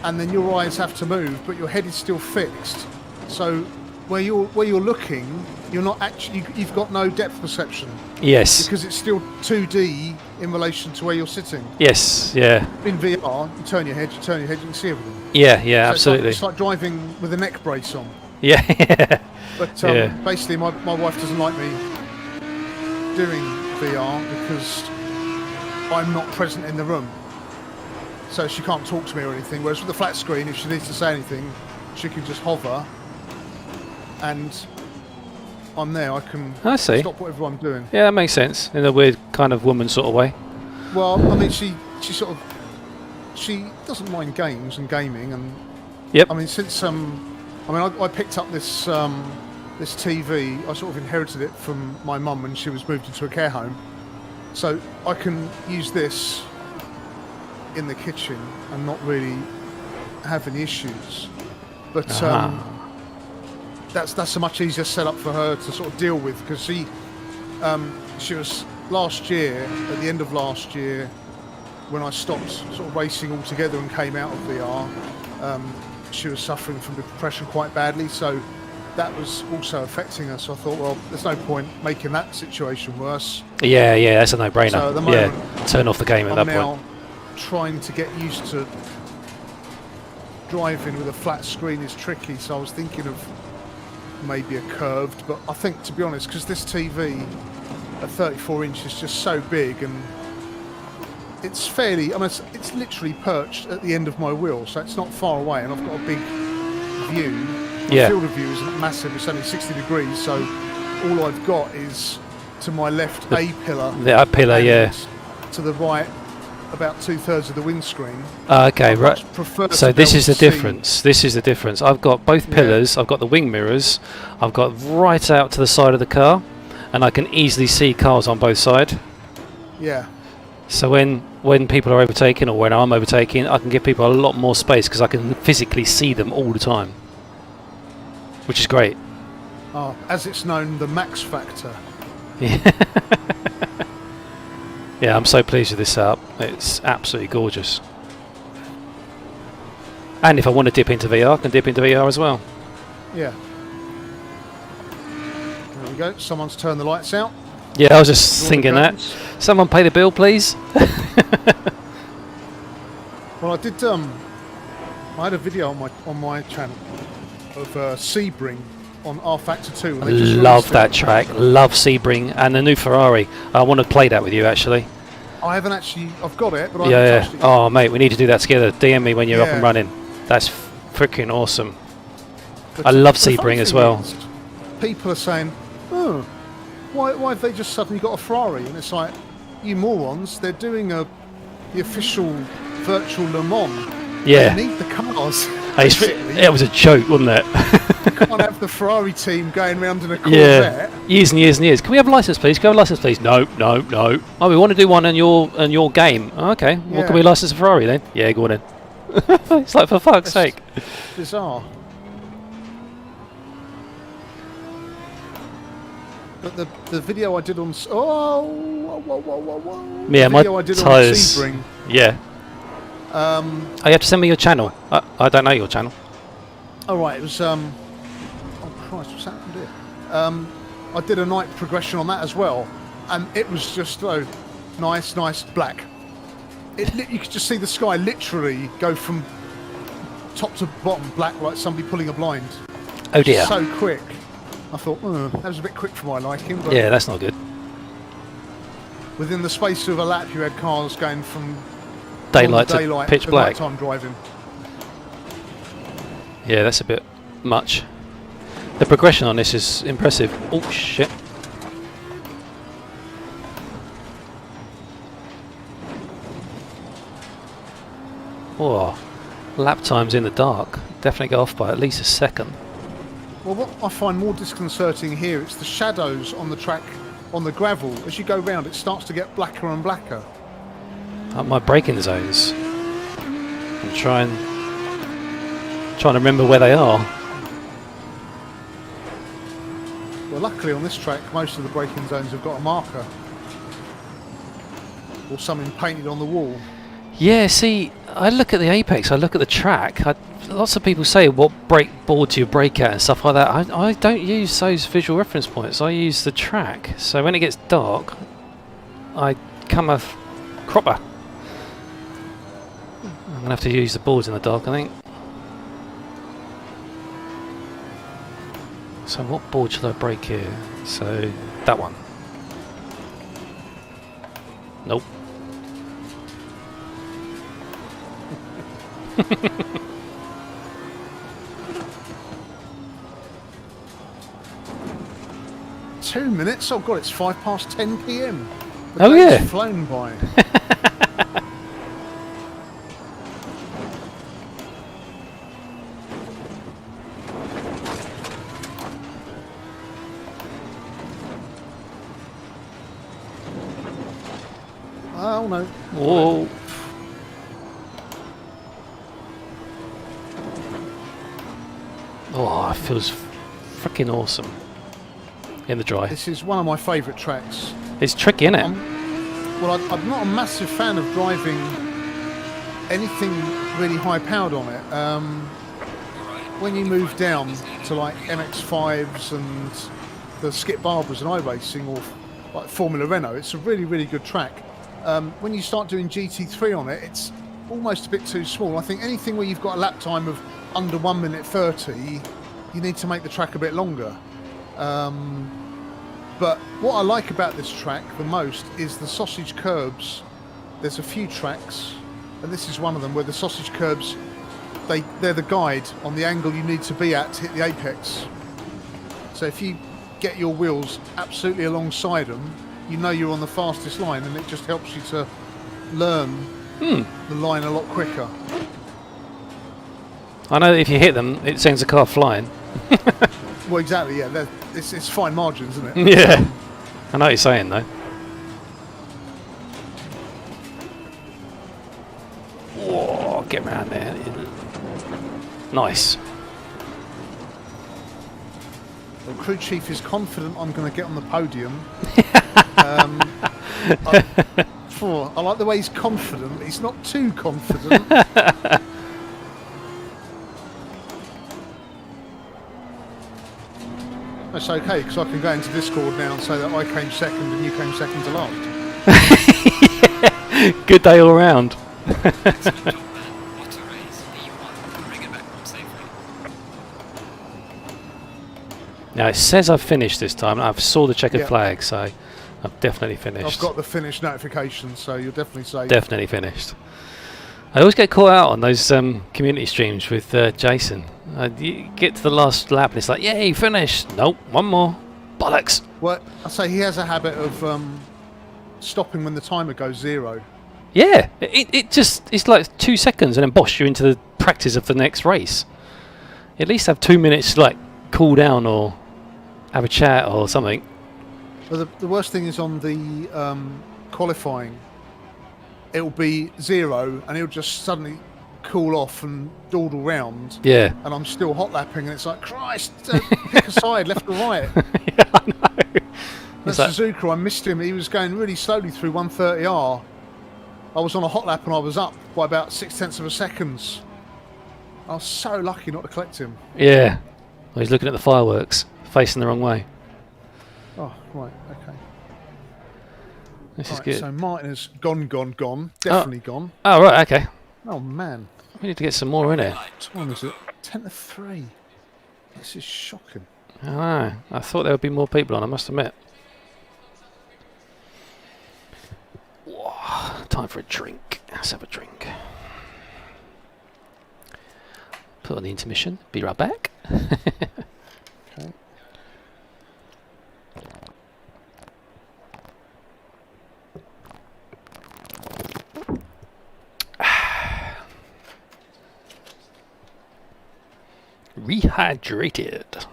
and then your eyes have to move, but your head is still fixed. So where you're looking, you're not actually, you've got no depth perception Yes. because it's still 2D in relation to where you're sitting. Yes, yeah. In VR, you turn your head, you can see everything. Yeah, yeah, So absolutely. It's like driving with a neck brace on. Yeah, yeah. But Yeah. basically, my wife doesn't like me doing VR because I'm not present in the room. So she can't talk to me or anything. Whereas with the flat screen, if she needs to say anything, she can just hover and I'm there. I can I see. stop whatever I'm doing. Yeah, that makes sense. In a weird kind of woman sort of way. Well, I mean, she doesn't mind games and gaming, and Yep. I mean, since I picked up this this TV. I sort of inherited it from my mum when she was moved into a care home, so I can use this in the kitchen and not really have any issues. But that's a much easier setup for her to sort of deal with, because she was last year, at the end of last year, when I stopped sort of racing altogether and came out of VR, she was suffering from depression quite badly, so that was also affecting her. So I thought, well, there's no point making that situation worse. Yeah, yeah, that's a no-brainer. So at the Yeah, moment, turn off the game at I'm that now point. trying to get used to driving with a flat screen is tricky, so I was thinking of maybe a curved, but I think, to be honest, because this TV at 34 inch is just so big, and it's fairly, I mean, it's literally perched at the end of my wheel, so it's not far away, and I've got a big view. My Yeah. field of view isn't massive, it's only 60 degrees, so all I've got is to my left a pillar, That pillar, and yeah. to the right about 2/3 of the windscreen. Okay, I'd right. much prefer So to be this able is the to see- difference. This is the difference. I've got both Yeah. pillars. I've got the wing mirrors. I've got right out to the side of the car, and I can easily see cars on both sides. Yeah, So when people are overtaking, or when I'm overtaking, I can give people a lot more space because I can physically see them all the time, which is great. as it's known, the max factor. Yeah. Yeah, I'm so pleased with this setup. It's absolutely gorgeous. And if I want to dip into VR, I can dip into VR as well. Yeah. There we go. Someone's turned the lights out. Yeah, I was just All the thinking that. curtains. Someone pay the bill, please. Well, I did. I had a video on my channel of Sebring on R Factor 2. And they just Love released that it. track. Love Sebring and the new Ferrari. I want to play that with you, actually. I haven't actually. I've got it, but I Yeah, haven't yeah. touched it. Oh, mate, we need to do that together. DM me when you're up and Yeah. running. That's freaking awesome. But I love the funny Sebring as thing well. is, people are saying, "Oh, why have they just suddenly got a Ferrari?" And it's like, you morons! They're doing the official virtual Le Mans. Yeah. They need the cars. It's- basically. it was a joke, wasn't it? You can't have the Ferrari team going round in a Yeah. Corvette. Years and years and years. Can we have a license, please? Can we have a license, please? No, no, no. Oh, we want to do one in your game. Oh, okay. Well, Yeah. can we license a Ferrari then? Yeah, go on then. It's like, for fuck's sake. Bizarre. But the video I did on Yeah, the my video I did on toes. Sebring, Yeah. Oh, you have to send me your channel. I don't know your channel. oh right, it was oh Christ, what's happened here? I did a night progression on that as well, and it was just nice black. You could just see the sky literally go from top to bottom black, like somebody pulling a blind. Oh dear. So quick. I thought, that was a bit quick for my liking. But Yeah, that's not good. within the space of a lap, you had cars going from Daylight to daylight pitch to black. nighttime driving. Yeah, that's a bit much. The progression on this is impressive. Oh shit. Oh, lap times in the dark definitely go off by at least a second. Well, what I find more disconcerting here, it's the shadows on the track, on the gravel. As you go round, it starts to get blacker and blacker. Up my braking zones. I'm trying to remember where they are. Well, luckily on this track, most of the braking zones have got a marker. Or something painted on the wall. Yeah, see, I look at the apex, I look at the track. Lots of people say, what brake board do you brake at and stuff like that. I don't use those visual reference points. I use the track. So when it gets dark, I come a cropper. I'm going to have to use the boards in the dark, I think. So what board should I brake here? So that one. Nope. Two minutes? Oh god, it's 10 p.m. The Oh, day's yeah. flown by. Oh no. Whoa. Oh, it feels freaking awesome in the dry. This is one of my favourite tracks. It's tricky, isn't it? I'm not a massive fan of driving anything really high powered on it. When you move down to like MX-5s and the Skip Barbaras and iRacing or like Formula Renault, it's a really good track. When you start doing GT3 on it, it's almost a bit too small. I think anything where you've got a lap time of under 1 minute 30, you need to make the track a bit longer. But what I like about this track the most is the sausage curbs. There's a few tracks, and this is one of them, where the sausage curbs, they're the guide on the angle you need to be at to hit the apex. So if you get your wheels absolutely alongside them, you know you're on the fastest line, and it just helps you to learn the line a lot quicker. I know that if you hit them, it sends the car flying. Well, exactly, yeah. It's fine margins, isn't it? Yeah. I know what you're saying, though. Whoa, get around there. Nice. The crew chief is confident I'm going to get on the podium. I like the way he's confident. He's not too confident. That's okay, because I can go into Discord now and say that I came second and you came second to last. Good day all round. What a race. P1. Bring it back home safely. Now it says I've finished this time. I saw the checkered Yeah. flag, so I've definitely finished. I've got the finish notification, so you'll definitely say Definitely finished. I always get caught out on those community streams with Jason. You get to the last lap and it's like, yay, finished. Nope, one more. Bollocks. Well, I say he has a habit of stopping when the timer goes 0. Yeah, it's like 2 seconds and then bosh, you're into the practice of the next race. At least have 2 minutes to like cool down or have a chat or something. Well, the worst thing is on the qualifying, it'll be 0 and it'll just suddenly cool off and dawdle round. Yeah. And I'm still hot lapping, and it's like, Christ, pick a side, left or right. Yeah, I know. That's like- Suzuka, I missed him. He was going really slowly through 130R. I was on a hot lap and I was up by about 0.6 of a second. I was so lucky not to collect him. Yeah. Well, he's looking at the fireworks, facing the wrong way. Oh, right, okay. This is Right, good. so Martin has gone. Definitely gone. Oh, right, okay. Oh, man. We need to get some more in here. What time is it? 10 to 3. This is shocking. I know. I thought there would be more people on, I must admit. Whoa, time for a drink. Let's have a drink. Put on the intermission. Be right back. Okay. Rehydrated.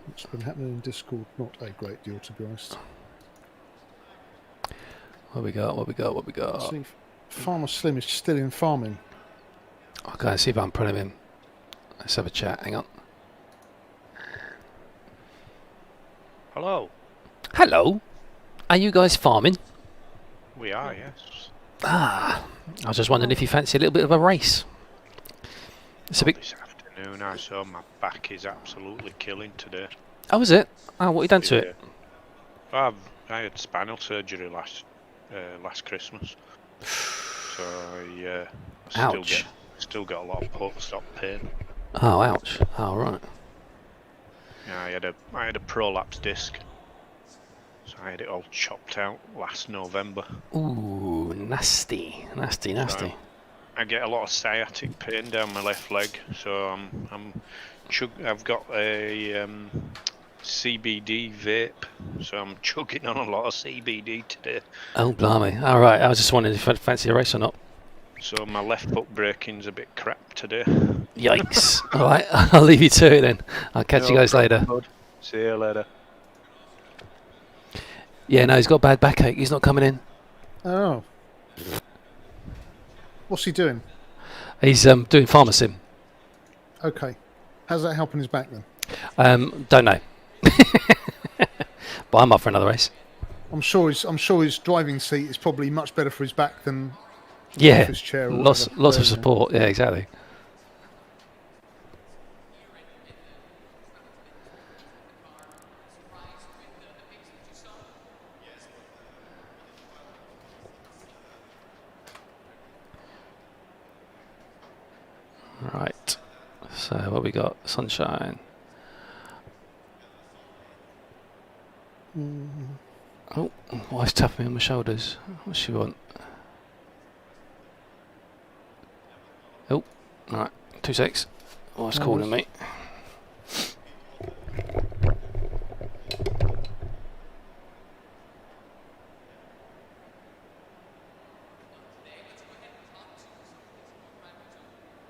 What's been happening in Discord? Not a great deal, to be honest. What we got? What we got? What we got? See if Farmer Slim is still in farming. I'll go and see if I can put him in. Let's have a chat. Hang on. Hello. Hello. Are you guys farming? We are, yes. Ah. I was just wondering if you fancy a little bit of a race. It's a bit. This afternoon I saw my back is absolutely killing today. Oh, is it? Oh, what have you done to it? I had spinal surgery last Christmas, so I Ouch. still got a lot of post-op pain. Oh, ouch. Oh, right. Yeah, I had a prolapse disc, so I had it all chopped out last November. Ooh, nasty. Nasty, nasty. So I get a lot of sciatic pain down my left leg, so I've got a CBD vape, so I'm chugging on a lot of CBD today. Oh, blimey. All right. I was just wondering if I'd fancy a race or not. So my left foot braking's a bit crap today. Yikes. All right. I'll leave you to it then. I'll catch you guys later. See you later. Yeah, no, he's got a bad backache. He's not coming in. Oh. What's he doing? He's doing Farmer Sim. Okay. How's that helping his back then? Don't know. But I'm up for another race. I'm sure his driving seat is probably much better for his back than Yeah. office chair. Or Lots whatever. of Yeah. support. Yeah, exactly. Right. So what we got? Sunshine. Oh, wife's tapping me on my shoulders. What's she want? Oh, right. 2 secs. Wife's calling me.